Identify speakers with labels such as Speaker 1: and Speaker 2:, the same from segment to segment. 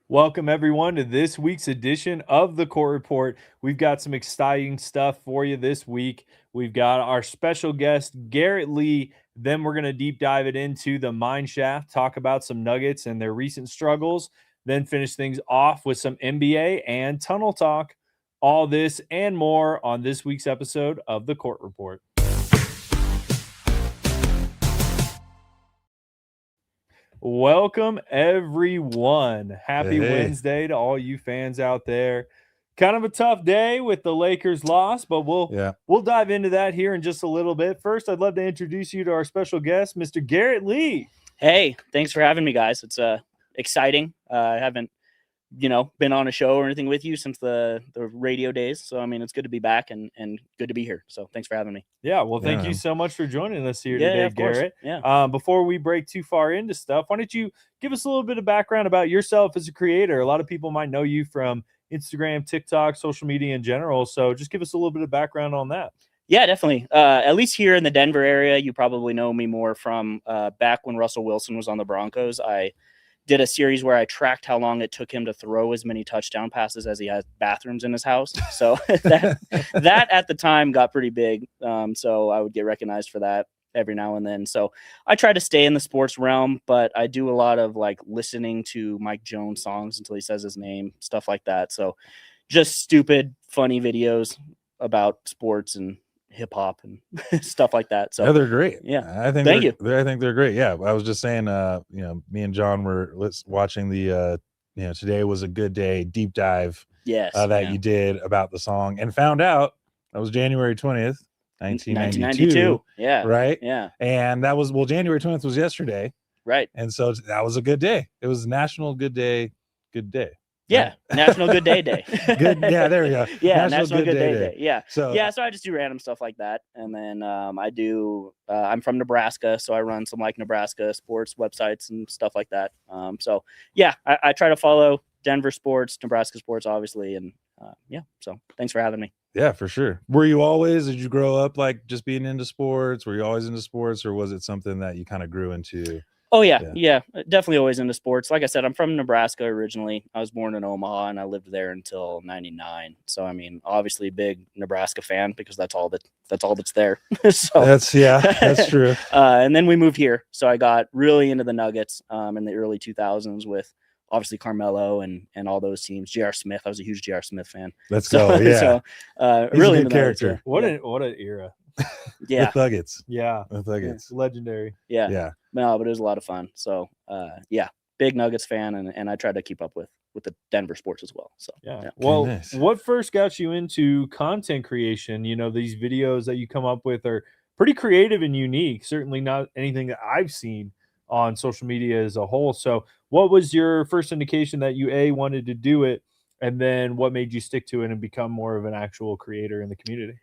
Speaker 1: Welcome, everyone, to this week's edition of the Court Report. We've got some exciting stuff for you this week. We've got our special guest, Garrett Lee. Then we're going to deep dive it into the mine shaft, talk about some Nuggets and their recent struggles, then finish things off with some NBA and tunnel talk. All this and more on this week's episode of the Court Report. Welcome, everyone. Happy Wednesday to all you fans out there. Kind of a tough day with the Lakers loss, but we'll dive into that here in just a little bit. First, I'd love to introduce you to our special guest, Mr. Garrett Lee.
Speaker 2: Hey, thanks for having me, guys. It's exciting. I haven't been on a show or anything with you since the radio days. So, I mean, it's good to be back and good to be here. So thanks for having me.
Speaker 1: Yeah, well, thank you so much for joining us here today, Garrett.
Speaker 2: Yeah.
Speaker 1: Before we break too far into stuff, why don't you give us a little bit of background about yourself as a creator? A lot of people might know you from Instagram, TikTok, social media in general. So just give us a little bit of background on that.
Speaker 2: Yeah, definitely. At least here in the Denver area, you probably know me more from back when Russell Wilson was on the Broncos. I did a series where I tracked how long it took him to throw as many touchdown passes as he has bathrooms in his house. So that at the time got pretty big. So I would get recognized for that every now and then. So I try to stay in the sports realm, but I do a lot of like listening to Mike Jones songs until he says his name, stuff like that. So just stupid, funny videos about sports and hip hop and stuff like that. So
Speaker 3: yeah, they're great.
Speaker 2: Yeah,
Speaker 3: I think
Speaker 2: thank you.
Speaker 3: I think they're great. Yeah, I was just saying, me and John were watching the, today was a good day deep dive.
Speaker 2: Yes,
Speaker 3: you did about the song and found out that was January 20th, 1992.
Speaker 2: Yeah,
Speaker 3: right.
Speaker 2: Yeah,
Speaker 3: and that was January 20th was yesterday.
Speaker 2: Right,
Speaker 3: and so that was a good day. It was National Good Day. Good day.
Speaker 2: Yeah, National Good Day Day.
Speaker 3: Good, yeah, there we go.
Speaker 2: Yeah, National Good Day Day. Yeah.
Speaker 3: So
Speaker 2: I just do random stuff like that, and then I'm from Nebraska, so I run some like Nebraska sports websites and stuff like that. I try to follow Denver sports, Nebraska sports, obviously, and So thanks for having me.
Speaker 3: Yeah, for sure. Did you grow up like just being into sports? Were you always into sports, or was it something that you kind of grew into?
Speaker 2: Oh, yeah, definitely always into sports. Like I said, I'm from Nebraska originally. I was born in Omaha, and I lived there until '99. So, I mean, obviously, big Nebraska fan because that's all that's there. So
Speaker 3: that's true.
Speaker 2: And then we moved here, so I got really into the Nuggets in the early 2000s with obviously Carmelo and all those teams. J.R. Smith, I was a huge J.R. Smith fan.
Speaker 3: Let's go. Yeah,
Speaker 2: so really into
Speaker 3: character.
Speaker 1: What an era.
Speaker 2: Yeah,
Speaker 3: with Nuggets.
Speaker 1: Yeah,
Speaker 3: with Nuggets.
Speaker 1: Legendary.
Speaker 2: Yeah. No, but it was a lot of fun. So, big Nuggets fan, and I tried to keep up with the Denver sports as well. So,
Speaker 1: yeah. Well, nice. What first got you into content creation? These videos that you come up with are pretty creative and unique. Certainly not anything that I've seen on social media as a whole. So, what was your first indication that you wanted to do it, and then what made you stick to it and become more of an actual creator in the community?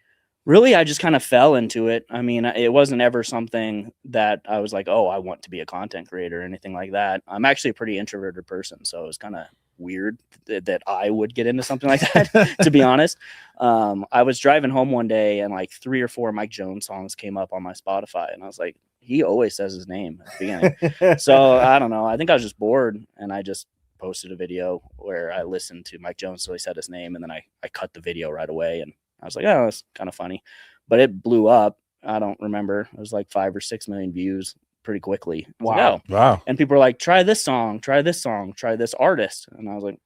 Speaker 2: Really, I just kind of fell into it. I mean, it wasn't ever something that I was like, oh, I want to be a content creator or anything like that. I'm actually a pretty introverted person, so it was kind of weird that I would get into something like that, to be honest. I was driving home one day, and like 3 or 4 Mike Jones songs came up on my Spotify, and I was like, he always says his name at the beginning. So I don't know. I think I was just bored, and I just posted a video where I listened to Mike Jones till he said his name, and then I cut the video right away, and I was like, oh, that's kind of funny, but it blew up. I don't remember. It was like 5 or 6 million views pretty quickly.
Speaker 3: Wow.
Speaker 2: Like, wow. And people were like, try this song, try this artist. And I was like,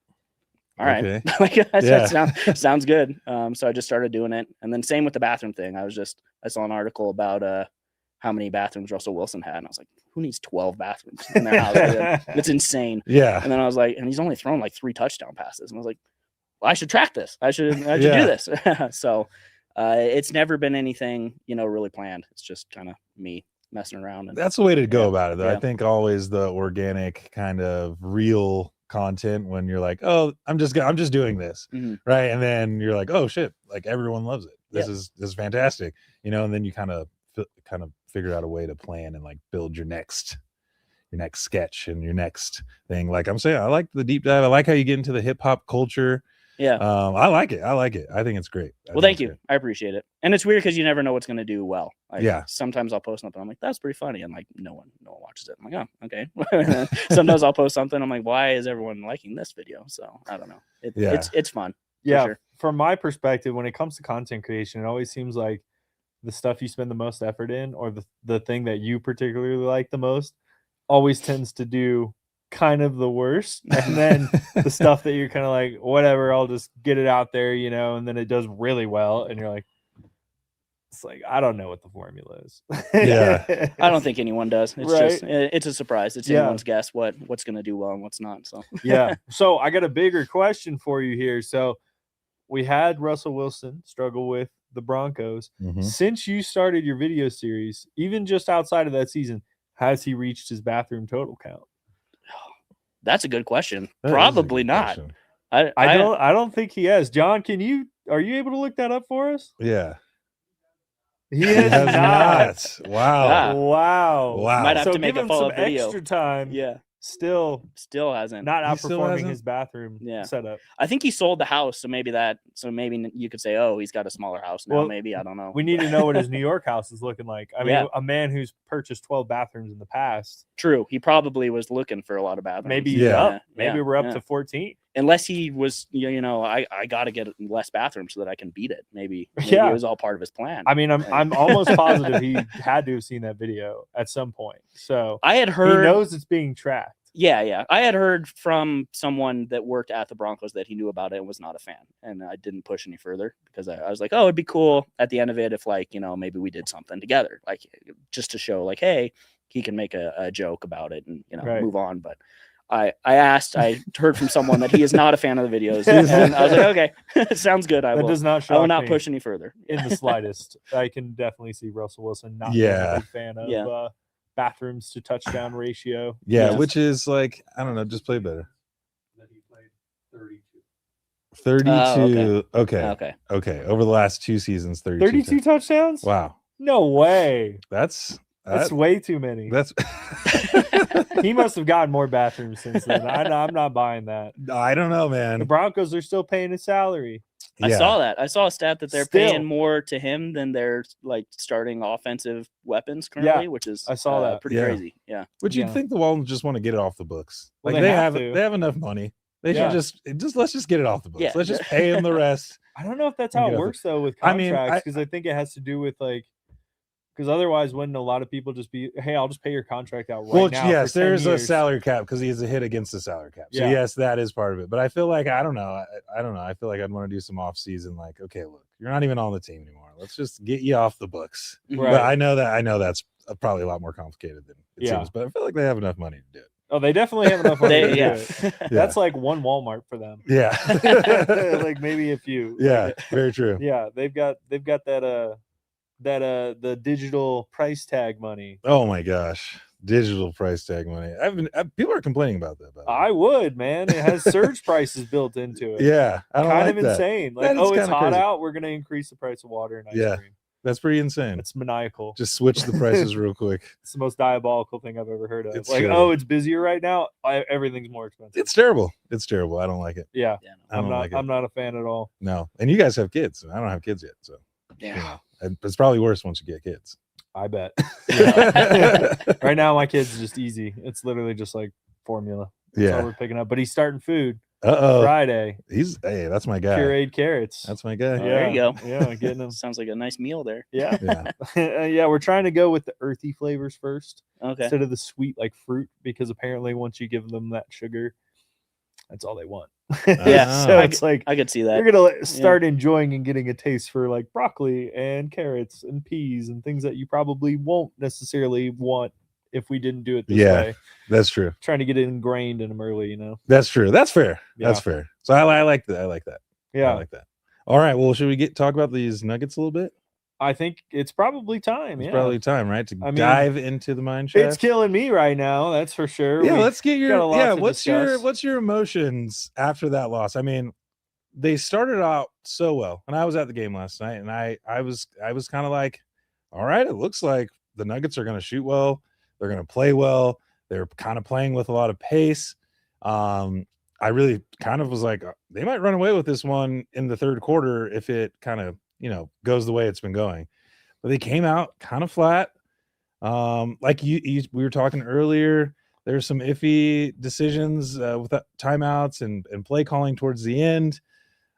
Speaker 2: all right, okay. That sounds good. So I just started doing it. And then same with the bathroom thing. I saw an article about how many bathrooms Russell Wilson had. And I was like, who needs 12 bathrooms in their house? That's insane.
Speaker 3: Yeah.
Speaker 2: And then I was like, and he's only thrown like 3 touchdown passes. And I was like, well, I should track this. I should do this. So it's never been anything, really planned. It's just kind of me messing around.
Speaker 3: That's the way to go about it, though. I think always the organic kind of real content when you're like, oh, I'm just doing this, right? And then you're like, oh shit, like everyone loves it. This is fantastic, and then you kind of figure out a way to plan and like build your next sketch and your next thing. Like I'm saying, I like the deep dive. I like how you get into the hip hop culture.
Speaker 2: Yeah.
Speaker 3: I like it. I think it's great.
Speaker 2: Well, thank you. I appreciate it. And it's weird because you never know what's going to do well. Like,
Speaker 3: yeah.
Speaker 2: Sometimes I'll post something. I'm like, that's pretty funny. And like, no one watches it. I'm like, oh, okay. Sometimes I'll post something. I'm like, why is everyone liking this video? So I don't know. It's fun.
Speaker 1: Yeah.
Speaker 2: Sure.
Speaker 1: From my perspective, when it comes to content creation, it always seems like the stuff you spend the most effort in, or the thing that you particularly like the most, always tends to do kind of the worst. And then the stuff that you're kind of like, whatever, I'll just get it out there, and then it does really well. And you're like, it's like, I don't know what the formula is.
Speaker 3: Yeah.
Speaker 2: I don't think anyone does. It's
Speaker 1: Right?
Speaker 2: just, it's a surprise. It's anyone's guess what's going to do well and what's not. So,
Speaker 1: yeah. So I got a bigger question for you here. So we had Russell Wilson struggle with the Broncos.
Speaker 3: Mhm.
Speaker 1: Since you started your video series, even just outside of that season, has he reached his bathroom total count?
Speaker 2: That's a good question.
Speaker 3: That is a
Speaker 2: Probably
Speaker 3: good
Speaker 2: not.
Speaker 3: question.
Speaker 1: I don't think he has. John, are you able to look that up for us?
Speaker 3: Yeah.
Speaker 1: He has not.
Speaker 3: Wow.
Speaker 2: Ah.
Speaker 1: Wow.
Speaker 2: Might have
Speaker 1: So
Speaker 2: to make
Speaker 1: give
Speaker 2: a
Speaker 1: him
Speaker 2: follow-up
Speaker 1: some
Speaker 2: video.
Speaker 1: extra time.
Speaker 2: Yeah.
Speaker 1: Still
Speaker 2: hasn't.
Speaker 1: not
Speaker 3: He still
Speaker 1: outperforming
Speaker 3: hasn't?
Speaker 1: his bathroom setup.
Speaker 2: I think he sold the house, so maybe you could say, oh, he's got a smaller house now.
Speaker 1: Well,
Speaker 2: maybe, I don't know.
Speaker 1: We need to know what his New York house is looking like. I mean, a man who's purchased 12 bathrooms in the past.
Speaker 2: True. He probably was looking for a lot of bathrooms.
Speaker 1: Maybe maybe we're up to 14.
Speaker 2: Unless he was, I got to get less bathrooms so that I can beat it. Maybe it was all part of his plan.
Speaker 1: I mean, I'm almost positive he had to have seen that video at some point. So
Speaker 2: I had heard
Speaker 1: he knows it's being tracked.
Speaker 2: Yeah. I had heard from someone that worked at the Broncos that he knew about it and was not a fan. And I didn't push any further because I was like, oh, it'd be cool at the end of it if, like, maybe we did something together, like just to show, like, hey, he can make a joke about it and, move on. But I heard from someone that he is not a fan of the videos. And I was like, okay, sounds good. I will not push any further
Speaker 1: in the slightest. I can definitely see Russell Wilson not being a big fan of bathrooms to touchdown ratio.
Speaker 3: Yeah, which is like, I don't know, just play better.
Speaker 1: That he played 32.
Speaker 3: 32. Okay. Over the last 2 seasons,
Speaker 1: 32 touchdowns?
Speaker 3: Wow.
Speaker 1: No way.
Speaker 3: That's
Speaker 1: way too many.
Speaker 3: That's
Speaker 1: he must have gotten more bathrooms since then. I'm not buying that.
Speaker 3: I don't know, man.
Speaker 1: The Broncos are still paying his salary.
Speaker 2: I saw that. I saw a stat that they're paying more to him than their starting offensive weapons currently, which is pretty crazy. Yeah.
Speaker 3: But you'd think the Waltons just want to get it off the books.
Speaker 1: Well,
Speaker 3: like they have enough money. They should just let's just get it off the books.
Speaker 2: Yeah.
Speaker 3: Let's just pay them the rest.
Speaker 1: I don't know if that's how it works though with contracts, because I think it has to do with because otherwise, wouldn't a lot of people just be, hey, I'll just pay your contract out right now?
Speaker 3: Yes, there's a salary cap because he has a hit against the salary cap. So yes, that is part of it. But I feel like I don't know. I feel like I'd want to do some off season. Like, okay, look, you're not even on the team anymore. Let's just get you off the books.
Speaker 1: Right.
Speaker 3: But I know that's probably a lot more complicated than it seems. But I feel like they have enough money to do it.
Speaker 1: Oh, they definitely have enough money to do it. That's like one Walmart for them.
Speaker 3: Yeah,
Speaker 1: like maybe a few.
Speaker 3: Yeah, very true.
Speaker 1: Yeah, they've got that the digital price tag money.
Speaker 3: Oh my gosh, digital price tag money. People are complaining about that.
Speaker 1: I would, man. It has surge prices built into it.
Speaker 3: Yeah, I don't
Speaker 1: kind
Speaker 3: like
Speaker 1: of
Speaker 3: that.
Speaker 1: Insane. Like, it's hot out. We're gonna increase the price of water and ice cream.
Speaker 3: That's pretty insane.
Speaker 1: It's maniacal.
Speaker 3: Just switch the prices real quick.
Speaker 1: It's the most diabolical thing I've ever heard of.
Speaker 3: It's
Speaker 1: like,
Speaker 3: terrible.
Speaker 1: it's busier right now. Everything's more expensive.
Speaker 3: It's terrible. I don't like it.
Speaker 1: Yeah,
Speaker 3: I'm
Speaker 1: not a fan at all.
Speaker 3: No, and you guys have kids. I don't have kids yet, so it's probably worse once you get kids.
Speaker 1: I bet. Right now, my kid's just easy. It's literally just like formula. That's all we're picking up. But he's starting food. Friday.
Speaker 3: That's my guy.
Speaker 1: Pureed carrots.
Speaker 3: That's my guy.
Speaker 2: There you go.
Speaker 1: Yeah, getting them.
Speaker 2: Sounds like a nice meal there.
Speaker 1: Yeah. We're trying to go with the earthy flavors first.
Speaker 2: Okay.
Speaker 1: Instead of the sweet like fruit, because apparently once you give them that sugar, that's all they want. So it's like
Speaker 2: I could see that.
Speaker 1: You're gonna start enjoying and getting a taste for like broccoli and carrots and peas and things that you probably won't necessarily want if we didn't do it this way.
Speaker 3: That's true.
Speaker 1: Trying to get it ingrained in them early,
Speaker 3: That's true. That's fair. That's fair. So I like that.
Speaker 1: Yeah,
Speaker 3: I like that. All right. Well, should we talk about these nuggets a little bit?
Speaker 1: I think it's probably time.
Speaker 3: It's probably time, right? Dive into the mine shaft.
Speaker 1: It's killing me right now. That's for sure.
Speaker 3: Yeah, let's get your what's
Speaker 1: discuss.
Speaker 3: your emotions after that loss? I mean, they started out so well, and I was at the game last night, and I was kind of like, all right, it looks like the Nuggets are going to shoot well. They're going to play well. They're kind of playing with a lot of pace. And I really kind of was like, they might run away with this one in the third quarter if it kind of, goes the way it's been going. But they came out kind of flat. Like we were talking earlier, there's some iffy decisions with timeouts and play calling towards the end.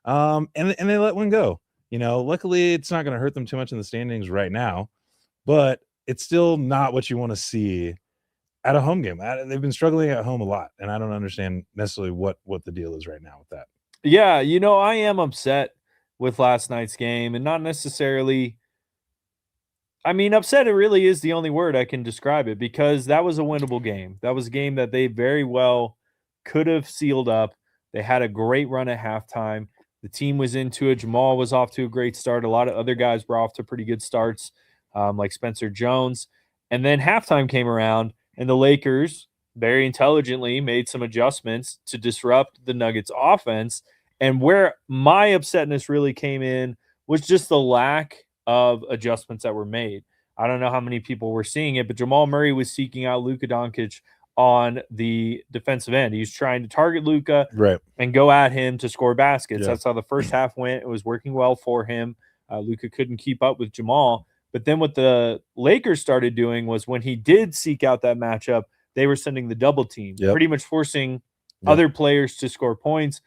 Speaker 3: And they let one go. Luckily it's not going to hurt them too much in the standings right now, but it's still not what you want to see at a home game. They've been struggling at home a lot, and I don't understand necessarily what the deal is right now with that.
Speaker 1: Yeah, I am upset with last night's game, and not necessarily. I mean, upset, it really is the only word I can describe it, because that was a winnable game. That was a game that they very well could have sealed up. They had a great run at halftime. The team was into it. Jamal was off to a great start. A lot of other guys were off to pretty good starts, like Spencer Jones. And then halftime came around, and the Lakers very intelligently made some adjustments to disrupt the Nuggets offense. And where my upsetness really came in was just the lack of adjustments that were made. I don't know how many people were seeing it, but Jamal Murray was seeking out Luka Doncic on the defensive end. He was trying to target Luka and go at him to score baskets. That's how the first half went. It was working well for him. Luka couldn't keep up with Jamal. But then what the Lakers started doing was, when he did seek out that matchup, they were sending the double team, pretty much forcing other players to score points.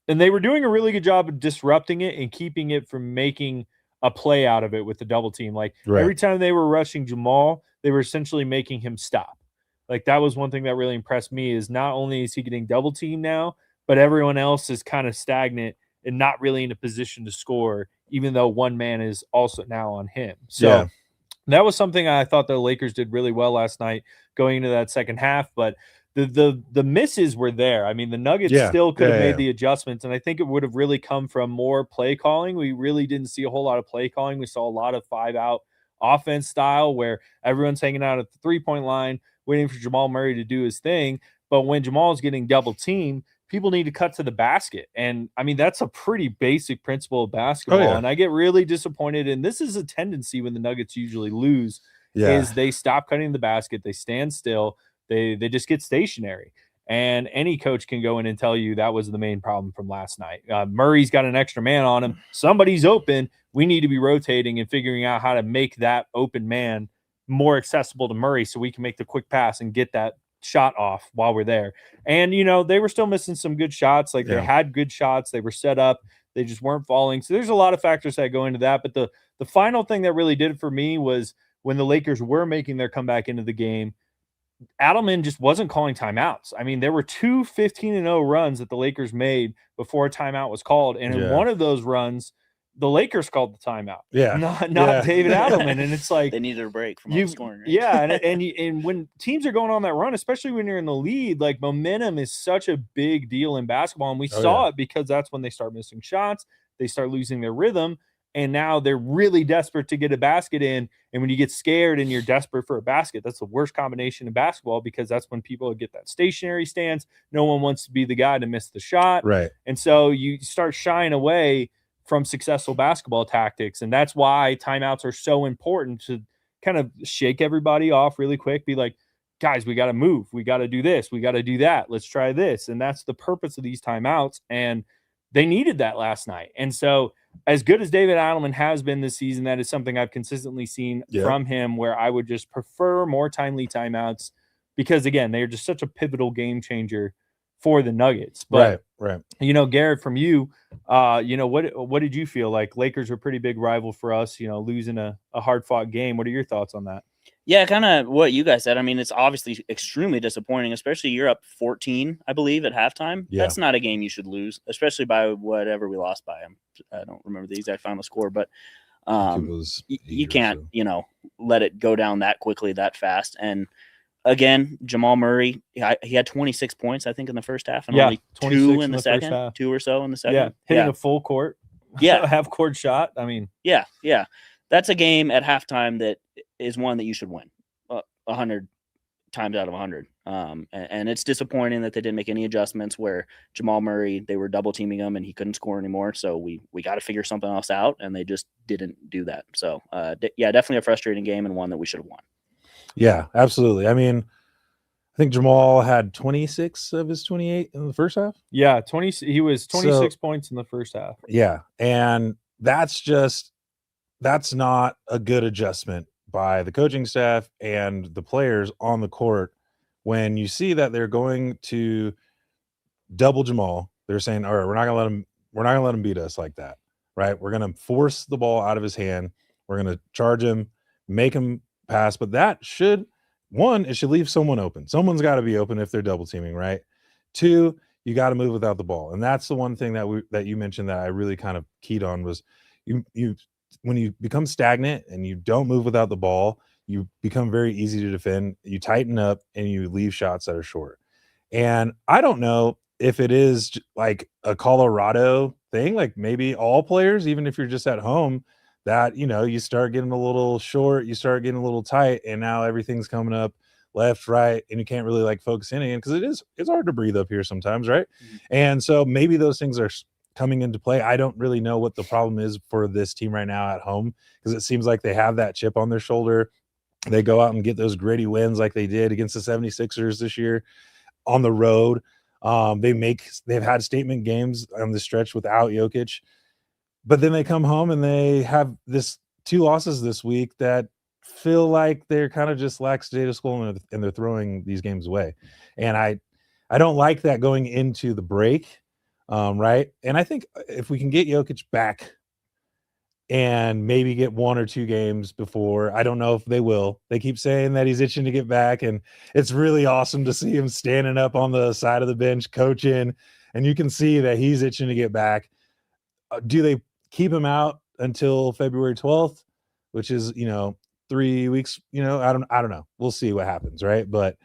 Speaker 1: And they were doing a really good job of disrupting it and keeping it from making a play out of it with the double team. Like every time they were rushing Jamal, they were essentially making him stop. Like that was one thing that really impressed me, is not only is he getting double teamed now, but everyone else is kind of stagnant and not really in a position to score, even though one man is also now on him. So that was something I thought the Lakers did really well last night going into that second half. But the misses were there. I mean, the Nuggets still could have made the adjustments, and I think it would have really come from more play calling. We really didn't see a whole lot of play calling. We saw a lot of 5-out offense style where everyone's hanging out at the 3-point line, waiting for Jamal Murray to do his thing. But when Jamal is getting double teamed, people need to cut to the basket. And I mean, that's a pretty basic principle of basketball. And I get really disappointed. And this is a tendency when the Nuggets usually lose, is they stop cutting the basket. They stand still. They just get stationary. And any coach can go in and tell you that was the main problem from last night. Murray's got an extra man on him. Somebody's open. We need to be rotating and figuring out how to make that open man more accessible to Murray so we can make the quick pass and get that shot off while we're there. And, they were still missing some good shots. Like they had good shots. They were set up. They just weren't falling. So there's a lot of factors that go into that. But the final thing that really did it for me was when the Lakers were making their comeback into the game, Adelman just wasn't calling timeouts. I mean, there were 2 15-0 runs that the Lakers made before a timeout was called. And in one of those runs, the Lakers called the timeout. Not David Adelman. And it's like
Speaker 2: they needed a break from all scoring.
Speaker 1: Right? And when teams are going on that run, especially when you're in the lead, like momentum is such a big deal in basketball. And we saw it because that's when they start missing shots. They start losing their rhythm. And now they're really desperate to get a basket in. And when you get scared and you're desperate for a basket, that's the worst combination in basketball, because that's when people get that stationary stance. No one wants to be the guy to miss the shot. And so you start shying away from successful basketball tactics. And that's why timeouts are so important, to kind of shake everybody off really quick. Be like, guys, we got to move. We got to do this. We got to do that. Let's try this. And that's the purpose of these timeouts. And they needed that last night. And so, as good as David Adelman has been this season, that is something I've consistently seen from him, where I would just prefer more timely timeouts, because again, they're just such a pivotal game changer for the Nuggets. But Garrett, from you, what did you feel like? Lakers were a pretty big rival for us, losing a hard fought game. What are your thoughts on that?
Speaker 2: Yeah, kind of what you guys said. I mean, it's obviously extremely disappointing, especially you're up 14, I believe, at halftime. That's not a game you should lose, especially by whatever we lost by. I don't remember the exact final score, but you can't, let it go down that quickly, that fast. And again, Jamal Murray, he had 26 points, I think, in the first half, and only 2 in the second, 2 or so in the second.
Speaker 1: Hitting a full court, half court shot. I mean, that's a game at halftime that is one that you should win 100 times out of 100. And it's disappointing that they didn't make any adjustments where Jamal Murray, they were double teaming him and he couldn't score anymore. So we got to figure something else out, and they just didn't do that. So definitely a frustrating game, and one that we should have won.
Speaker 3: Yeah, absolutely. I mean, I think Jamal had 26 of his 28 in the first half.
Speaker 1: Yeah, 20. He was 26 points in the first half.
Speaker 3: Yeah, and that's not a good adjustment by the coaching staff and the players on the court when you see that they're going to double Jamal. They're saying, all right, we're not gonna let him beat us like that, right? We're gonna force the ball out of his hand. We're gonna charge him, make him pass. But that should, one, it should leave someone open. Someone's got to be open if they're double teaming, right? Two, you got to move without the ball. And that's the one thing that you mentioned that I really kind of keyed on was you when you become stagnant and you don't move without the ball, you become very easy to defend. You tighten up and you leave shots that are short. And I don't know if it is like a Colorado thing, like maybe all players, even if you're just at home, that, you start getting a little short, you start getting a little tight, and now everything's coming up left, right, and you can't really like focus in again because it's hard to breathe up here sometimes, right? Mm-hmm. And so maybe those things are coming into play. I don't really know what the problem is for this team right now at home because it seems like they have that chip on their shoulder. They go out and get those gritty wins like they did against the 76ers this year on the road. They've had statement games on the stretch without Jokic, but then they come home and they have two losses this week that feel like they're kind of just lackadaisical and they're throwing these games away. And I don't like that going into the break. Right. And I think if we can get Jokic back and maybe get one or two games before, I don't know if they will. They keep saying that he's itching to get back, and it's really awesome to see him standing up on the side of the bench coaching, and you can see that he's itching to get back. Do they keep him out until February 12th, which is, 3 weeks? I don't know. We'll see what happens, right? But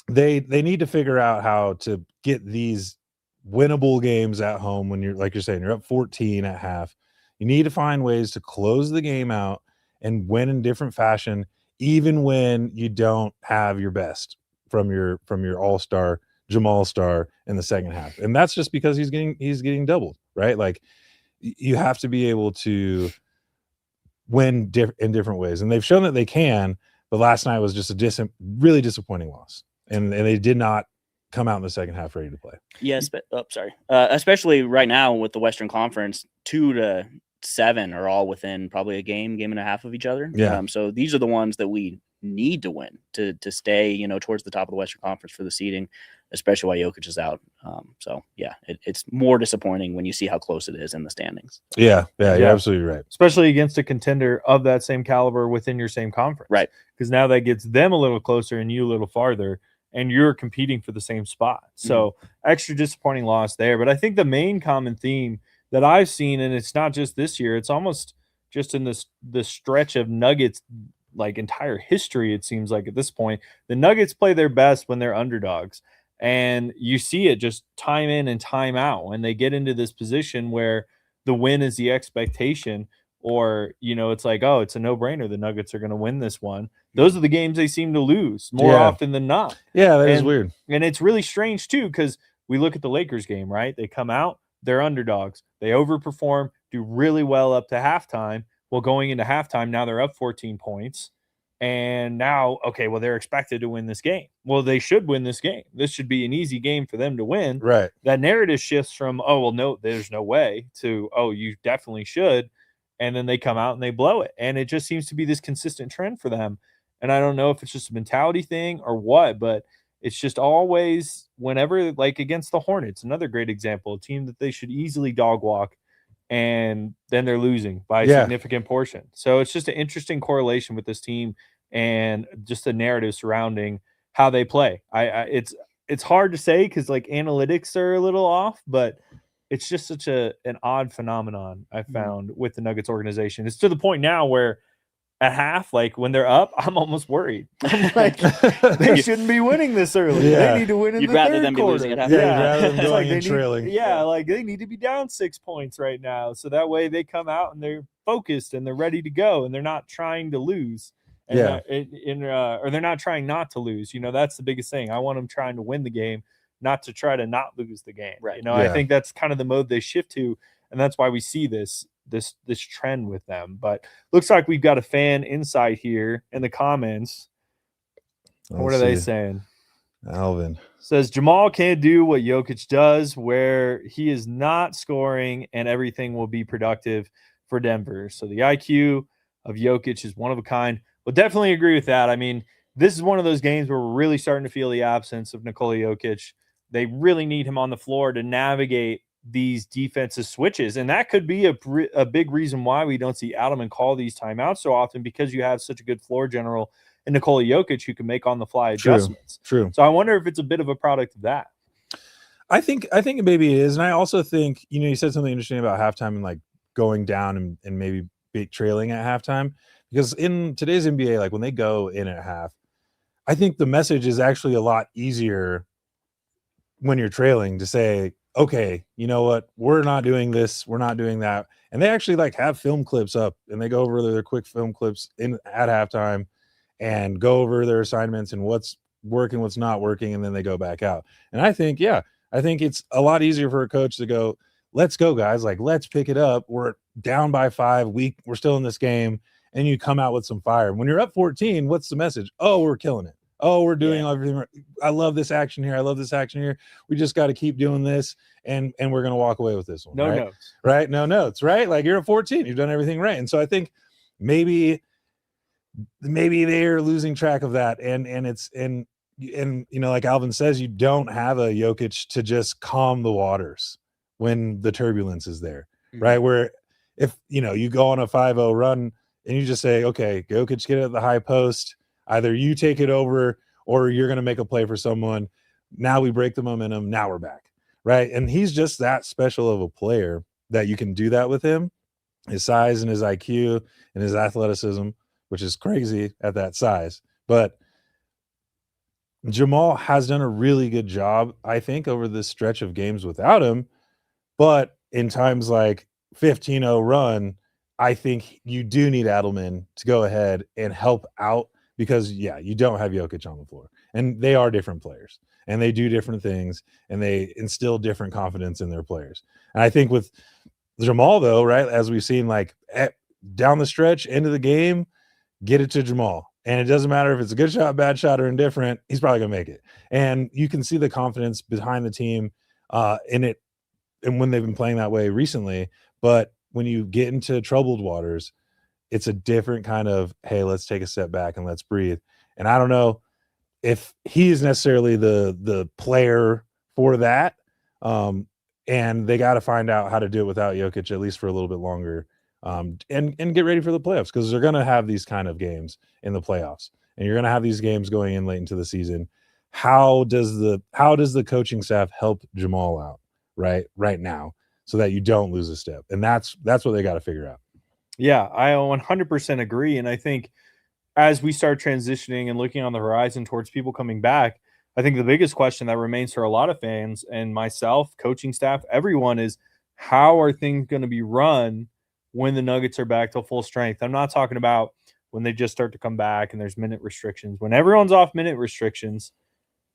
Speaker 3: they need to figure out how to get these winnable games at home when you're saying you're up 14 at half. You need to find ways to close the game out and win in different fashion, even when you don't have your best from your all-star Jamal Star in the second half. And that's just because he's getting doubled, right? Like you have to be able to win in different ways. And they've shown that they can, but last night was just a really disappointing loss. And they did not come out in the second half ready to play.
Speaker 2: Yes, but especially right now with the Western Conference, 2 to 7 are all within probably a game and a half of each other.
Speaker 3: Yeah.
Speaker 2: So these are the ones that we need to win to stay, towards the top of the Western Conference for the seeding, especially while Jokic is out. So yeah, it's more disappointing when you see how close it is in the standings.
Speaker 3: Yeah, you're absolutely right.
Speaker 1: Especially against a contender of that same caliber within your same conference.
Speaker 2: Right. Because
Speaker 1: now that gets them a little closer and you a little farther, and you're competing for the same spot. So extra disappointing loss there. But I think the main common theme that I've seen, and it's not just this year, it's almost just in this stretch of Nuggets like entire history, it seems like at this point, the Nuggets play their best when they're underdogs. And you see it just time in and time out when they get into this position where the win is the expectation, or, it's like, oh, it's a no-brainer. The Nuggets are going to win this one. Those are the games they seem to lose more often than not.
Speaker 3: Yeah, that is weird.
Speaker 1: And it's really strange, too, because we look at the Lakers game, right? They come out, they're underdogs. They overperform, do really well up to halftime. Well, going into halftime, now they're up 14 points. And now, okay, well, they're expected to win this game. Well, they should win this game. This should be an easy game for them to win.
Speaker 3: Right.
Speaker 1: That narrative shifts from, oh, well, no, there's no way, to, oh, you definitely should. And then they come out and they blow it. And it just seems to be this consistent trend for them. And I don't know if it's just a mentality thing or what, but it's just always whenever, like against the Hornets, another great example, a team that they should easily dog walk, and then they're losing by a significant portion. So it's just an interesting correlation with this team and just the narrative surrounding how they play. It's hard to say because like analytics are a little off, but it's just such an odd phenomenon I found with the Nuggets organization. It's to the point now where at half, like when they're up, I'm almost worried. I'm like, they shouldn't be winning this early.
Speaker 3: Yeah.
Speaker 1: They need to win in
Speaker 2: You'd
Speaker 1: the
Speaker 2: rather
Speaker 1: third
Speaker 2: them be
Speaker 1: quarter.
Speaker 2: losing at half.
Speaker 3: Yeah, you'd rather them
Speaker 1: It's
Speaker 3: going
Speaker 1: they
Speaker 3: and trailing.
Speaker 1: like they need to be down 6 points right now. So that way they come out and they're focused and they're ready to go and they're not trying to lose. And, or they're not trying not to lose. That's the biggest thing. I want them trying to win the game, not to try to not lose the game.
Speaker 2: Right.
Speaker 1: I think that's kind of the mode they shift to, and that's why we see this trend with them. But looks like we've got a fan insight here in the comments. What are they saying?
Speaker 3: Alvin
Speaker 1: says Jamal can't do what Jokic does, where he is not scoring and everything will be productive for Denver. So the IQ of Jokic is one of a kind. Well, definitely agree with that. I mean, this is one of those games where we're really starting to feel the absence of Nikola Jokic. They really need him on the floor to navigate these defensive switches. And that could be a big reason why we don't see Adelman call these timeouts so often, because you have such a good floor general and Nikola Jokic who can make on the fly adjustments.
Speaker 3: True.
Speaker 1: So I wonder if it's a bit of a product of that.
Speaker 3: I think maybe it is. And I also think, you said something interesting about halftime and like going down and maybe trailing at halftime, because in today's NBA, like when they go in at half, I think the message is actually a lot easier when you're trailing to say, okay, you know what? We're not doing this. We're not doing that. And they actually like have film clips up and they go over their quick film clips at halftime and go over their assignments and what's working, what's not working. And then they go back out. And I think it's a lot easier for a coach to go, let's go guys. Like, let's pick it up. We're down by 5 we're still in this game. And you come out with some fire. When you're up 14, what's the message? Oh, we're killing it. Oh, we're doing everything right. I love this action here. I love this action here. We just got to keep doing this, and we're going to walk away with this one.
Speaker 1: No
Speaker 3: right?
Speaker 1: notes.
Speaker 3: Right? No notes, right? Like you're at 14. You've done everything right. And so I think maybe they're losing track of that. And like Alvin says, you don't have a Jokic to just calm the waters when the turbulence is there, right? Where if, you go on a 5-0 run and you just say, okay, Jokic, get it at the high post. Either you take it over or you're going to make a play for someone. Now we break the momentum. Now we're back, right? And he's just that special of a player that you can do that with him. His size and his IQ and his athleticism, which is crazy at that size. But Jamal has done a really good job, I think, over this stretch of games without him. But in times like 15-0 run, I think you do need Adelman to go ahead and help out. Because, you don't have Jokic on the floor. And they are different players. And they do different things. And they instill different confidence in their players. And I think with Jamal, though, right, as we've seen, like, down the stretch, end of the game, get it to Jamal. And it doesn't matter if it's a good shot, bad shot, or indifferent. He's probably going to make it. And you can see the confidence behind the team in it. And when they've been playing that way recently. But when you get into troubled waters, it's a different kind of, hey, let's take a step back and let's breathe. And I don't know if he is necessarily the player for that. And they got to find out how to do it without Jokic, at least for a little bit longer, and get ready for the playoffs, because they're going to have these kind of games in the playoffs, and you're going to have these games going in late into the season. How does the coaching staff help Jamal out right now so that you don't lose a step? And that's what they got to figure out.
Speaker 1: Yeah, I 100% agree. And I think as we start transitioning and looking on the horizon towards people coming back, I think the biggest question that remains for a lot of fans and myself, coaching staff, everyone, is how are things going to be run when the Nuggets are back to full strength? I'm not talking about when they just start to come back and there's minute restrictions. When everyone's off minute restrictions,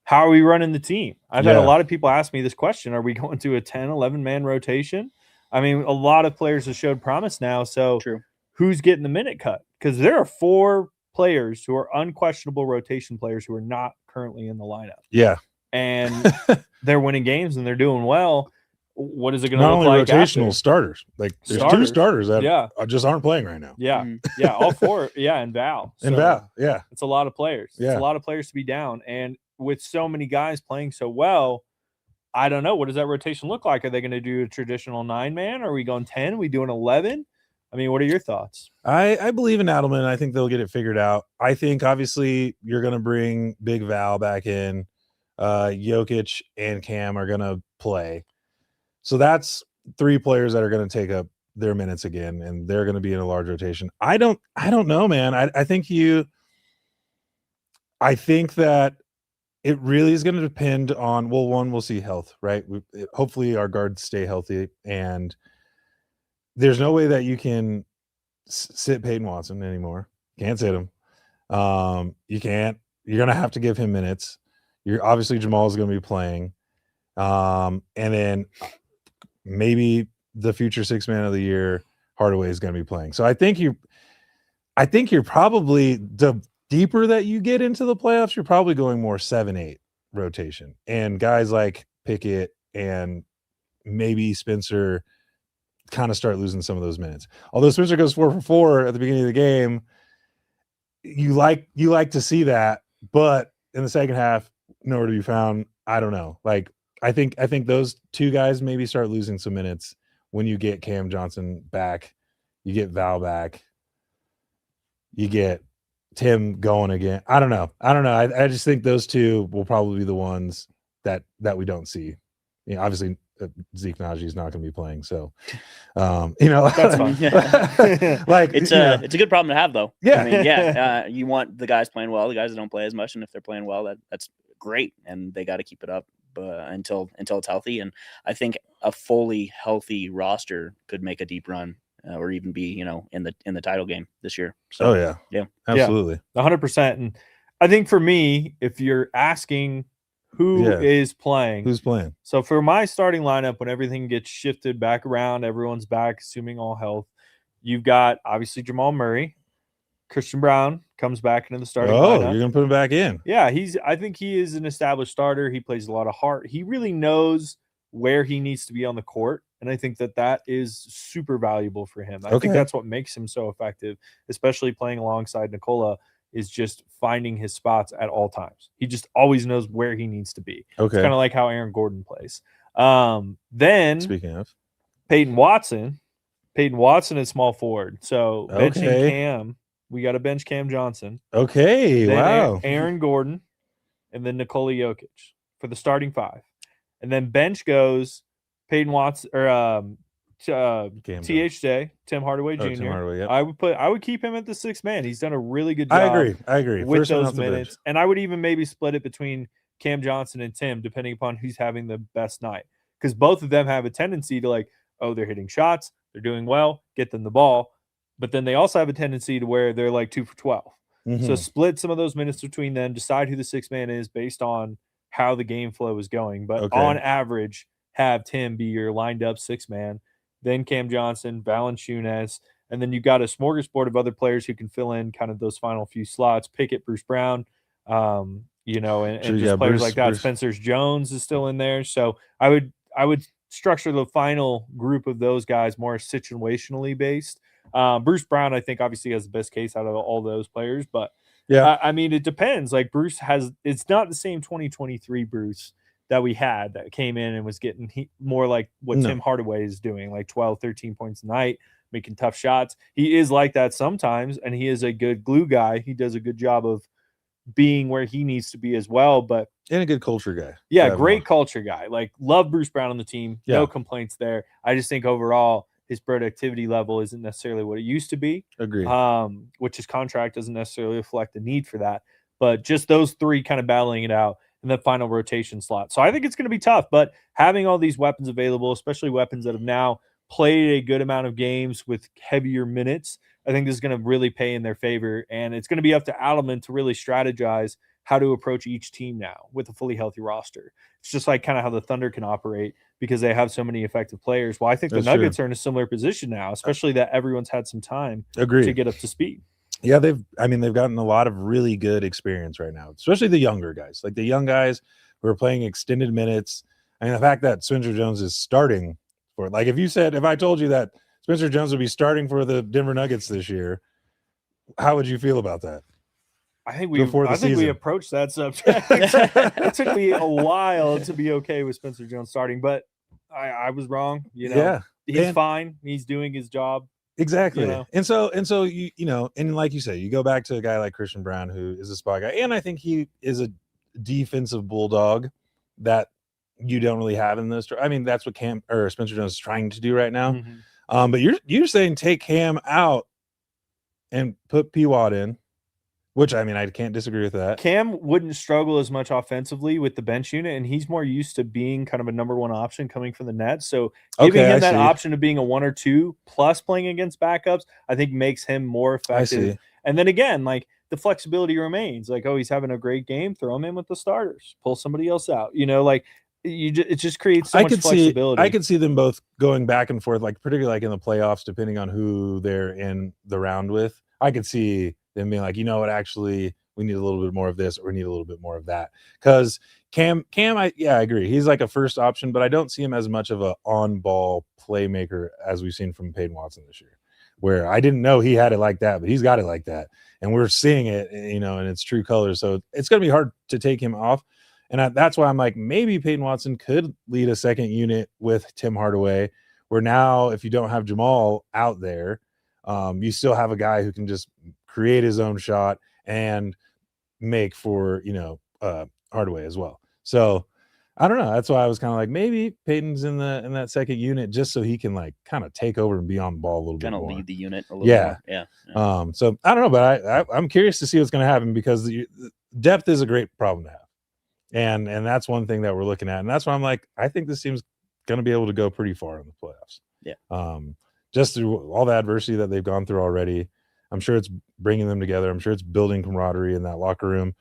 Speaker 1: how are we running the team? I've had a lot of people ask me this question. Are we going to a 10, 11-man rotation? I mean, a lot of players have showed promise now. So who's getting the minute cut? Because there are 4 players who are unquestionable rotation players who are not currently in the lineup.
Speaker 3: Yeah.
Speaker 1: And they're winning games and they're doing well. What is it going to look like?
Speaker 3: Not only rotational starters. Like there's 2 starters that just aren't playing right now.
Speaker 1: Yeah. Yeah. All 4. Yeah. And Val.
Speaker 3: So and Val. Yeah.
Speaker 1: It's a lot of players.
Speaker 3: Yeah.
Speaker 1: It's a lot of players to be down. And with so many guys playing so well, I don't know. What does that rotation look like? Are they going to do a traditional 9-man? Are we going 10? Are we doing 11? I mean, what are your thoughts?
Speaker 3: I believe in Adelman. I think they'll get it figured out. I think obviously you're going to bring Big Val back in. Jokic and Cam are going to play. So that's 3 players that are going to take up their minutes again, and they're going to be in a large rotation. I don't know, man. I think that it really is going to depend on, well, one, we'll see health, right? Hopefully our guards stay healthy, and there's no way that you can sit Peyton Watson anymore. Can't sit him. You can't. You're going to have to give him minutes. Obviously Jamal is going to be playing. And then maybe the future 6 man of the year, Hardaway, is going to be playing. So I think you're probably deeper that you get into the playoffs, you're probably going more 7-8 rotation. And guys like Pickett and maybe Spencer kind of start losing some of those minutes. Although Spencer goes 4 for 4 at the beginning of the game, you like to see that, but in the second half, nowhere to be found. I don't know. Like I think those two guys maybe start losing some minutes when you get Cam Johnson back, you get Val back, you get Tim going again. I don't know. I just think those two will probably be the ones that we don't see. You know, obviously Zeke Najee is not going to be playing, so you know,
Speaker 1: that's fine.
Speaker 3: Like
Speaker 2: it's a good problem to have, though.
Speaker 3: Yeah,
Speaker 2: I mean, you want the guys playing well, the guys that don't play as much, and if they're playing well, that's great, and they got to keep it up until it's healthy. And I think a fully healthy roster could make a deep run, or even be, you know, in the title game this year. So,
Speaker 3: yeah, absolutely,
Speaker 1: 100%. And I think for me, if you're asking who is playing,
Speaker 3: who's playing,
Speaker 1: so for my starting lineup, when everything gets shifted back around, everyone's back, assuming all health, you've got obviously Jamal Murray. Christian Brown comes back into the starting lineup.
Speaker 3: You're gonna put him back in?
Speaker 1: Yeah, I think he is an established starter. He plays a lot of heart. He really knows where he needs to be on the court, and I think that is super valuable for him. I think that's what makes him so effective, especially playing alongside Nikola, is just finding his spots at all times. He just always knows where he needs to be. It's kind of like how Aaron Gordon plays. Then
Speaker 3: speaking of
Speaker 1: Peyton Watson is small forward. So benching Cam, we got to bench Cam Johnson.
Speaker 3: Okay,
Speaker 1: then
Speaker 3: wow.
Speaker 1: Aaron Gordon, and then Nikola Jokic for the starting 5. And then bench goes Peyton Watson or THJ, Tim Hardaway Jr.
Speaker 3: Tim Hardaway, yep.
Speaker 1: I would keep him at the 6th man. He's done a really good job.
Speaker 3: I agree.
Speaker 1: With those minutes. And I would even maybe split it between Cam Johnson and Tim, depending upon who's having the best night. Because both of them have a tendency to like, oh, they're hitting shots, they're doing well, get them the ball. But then they also have a tendency to where they're like 2 for 12. Mm-hmm. So split some of those minutes between them, decide who the 6th man is based on how the game flow is going. But on average, have Tim be your lined up 6th man. Then Cam Johnson, Valanciunas, and then you've got a smorgasbord of other players who can fill in kind of those final few slots. Pickett, Bruce Brown, you know, and just players like that. Spencer Jones is still in there. So I would structure the final group of those guys more situationally based. Bruce Brown, I think, obviously has the best case out of all those players, but I mean, it depends. Like it's not the same 2023 Bruce that we had that came in and was getting more like what Tim Hardaway is doing, like 12, 13 points a night, making tough shots. He is like that sometimes, and he is a good glue guy. He does a good job of being where he needs to be as well.
Speaker 3: And a good culture guy.
Speaker 1: Yeah, great culture guy. Like, love Bruce Brown on the team. Yeah. No complaints there. I just think overall his productivity level isn't necessarily what it used to be.
Speaker 3: Agreed.
Speaker 1: Which his contract doesn't necessarily reflect the need for that. But just those three kind of battling it out in the final rotation slot. So I think it's going to be tough, but having all these weapons available, especially weapons that have now played a good amount of games with heavier minutes, I think this is going to really pay in their favor. And it's going to be up to Adelman to really strategize how to approach each team now with a fully healthy roster. It's just like kind of how the Thunder can operate because they have so many effective players. Well, I think the Nuggets are in a similar position now, especially that everyone's had some time to get up to speed.
Speaker 3: Yeah, they've gotten a lot of really good experience right now, especially the younger guys. Like the young guys who are playing extended minutes. I mean, the fact that Spencer Jones is starting for it. Like if I told you that Spencer Jones would be starting for the Denver Nuggets this year, how would you feel about that?
Speaker 1: I think we approached that subject. It took me a while to be okay with Spencer Jones starting, but I was wrong. You know, he's fine. He's doing his job.
Speaker 3: Exactly. You know? And so you know, and like you say, you go back to a guy like Christian Brown, who is a spot guy, and I think he is a defensive bulldog that you don't really have in this. I mean, that's what Spencer Jones is trying to do right now. Mm-hmm. But you're saying take Cam out and put P-Watt in, which, I mean, I can't disagree with that.
Speaker 1: Cam wouldn't struggle as much offensively with the bench unit, and he's more used to being kind of a number one option coming from the net. So giving him that option of being a 1 or 2 plus playing against backups, I think makes him more effective. And then again, like, the flexibility remains. Like, oh, he's having a great game, throw him in with the starters, pull somebody else out. You know, like, it just creates so much flexibility.
Speaker 3: I could see them both going back and forth, like particularly like in the playoffs, depending on who they're in the round with. I could see them being like, you know what, actually, we need a little bit more of this, or we need a little bit more of that. Because Cam, I agree. He's like a first option, but I don't see him as much of a on-ball playmaker as we've seen from Peyton Watson this year, where I didn't know he had it like that, but he's got it like that. And we're seeing it, in its true colors. So it's going to be hard to take him off. And that's why I'm like, maybe Peyton Watson could lead a second unit with Tim Hardaway, where now if you don't have Jamal out there, you still have a guy who can just create his own shot and make for, Hardaway as well. So I don't know. That's why I was kind of like, maybe Peyton's in that second unit just so he can like kind of take over and be on the ball a little bit more.
Speaker 2: Kind of lead the unit a little more. Yeah.
Speaker 3: So I don't know, but I'm curious to see what's going to happen, because the depth is a great problem to have. And that's one thing that we're looking at. And that's why I'm like, I think this team's going to be able to go pretty far in the playoffs.
Speaker 2: Yeah.
Speaker 3: Just through all the adversity that they've gone through already. I'm sure it's bringing them together. I'm sure it's building camaraderie in that locker room.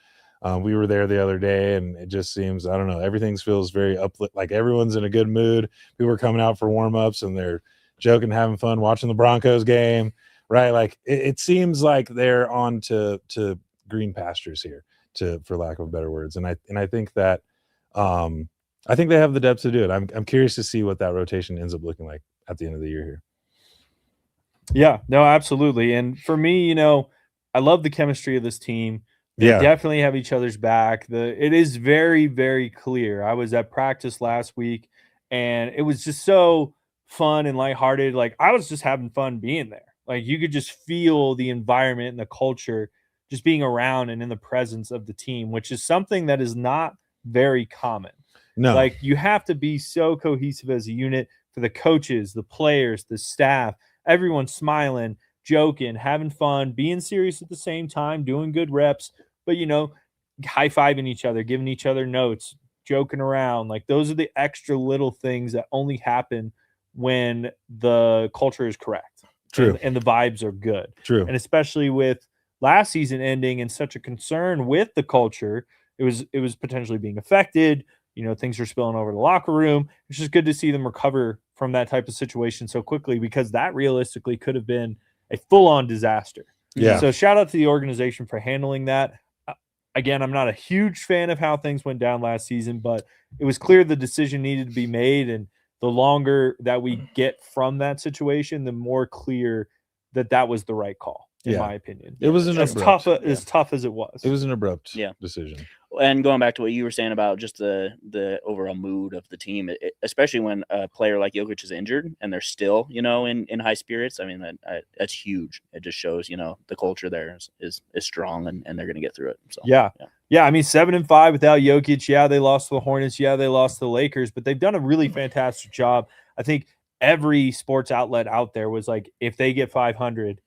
Speaker 3: We were there the other day, and it just seems, I don't know, everything feels very uplift. Like everyone's in a good mood. People are coming out for warm-ups, and they're joking, having fun, watching the Broncos game, right? Like it seems like they're on to green pastures here, for lack of better words. And I think that I think they have the depth to do it. I'm curious to see what that rotation ends up looking like at the end of the year here.
Speaker 1: Yeah, no, absolutely. And for me, I love the chemistry of this team. They definitely have each other's back. It is very, very clear. I was at practice last week, and it was just so fun and lighthearted. Like, I was just having fun being there. Like, you could just feel the environment and the culture just being around and in the presence of the team, which is something that is not very common.
Speaker 3: No.
Speaker 1: Like, you have to be so cohesive as a unit for the coaches, the players, the staff, everyone smiling, joking, having fun, being serious at the same time, doing good reps, but, high-fiving each other, giving each other notes, joking around. Like, those are the extra little things that only happen when the culture is correct.
Speaker 3: True.
Speaker 1: And the vibes are good.
Speaker 3: True.
Speaker 1: And especially with last season ending and such a concern with the culture, it was potentially being affected. Things were spilling over the locker room. It's just good to see them recover from that type of situation so quickly, because that realistically could have been a full-on disaster.
Speaker 3: Yeah.
Speaker 1: So shout out to the organization for handling that. Again, I'm not a huge fan of how things went down last season, but it was clear the decision needed to be made. And the longer that we get from that situation, the more clear that was the right call, in my opinion.
Speaker 3: It was
Speaker 1: as tough as it was.
Speaker 3: It was an abrupt decision.
Speaker 2: And going back to what you were saying about just the overall mood of the team, especially when a player like Jokic is injured and they're still, in high spirits. I mean, that's huge. It just shows, the culture there is strong, and they're going to get through it. So
Speaker 1: yeah. I mean, 7-5 without Jokic. Yeah, they lost to the Hornets. Yeah, they lost to the Lakers, but they've done a really fantastic job. I think every sports outlet out there was like, if they get 500,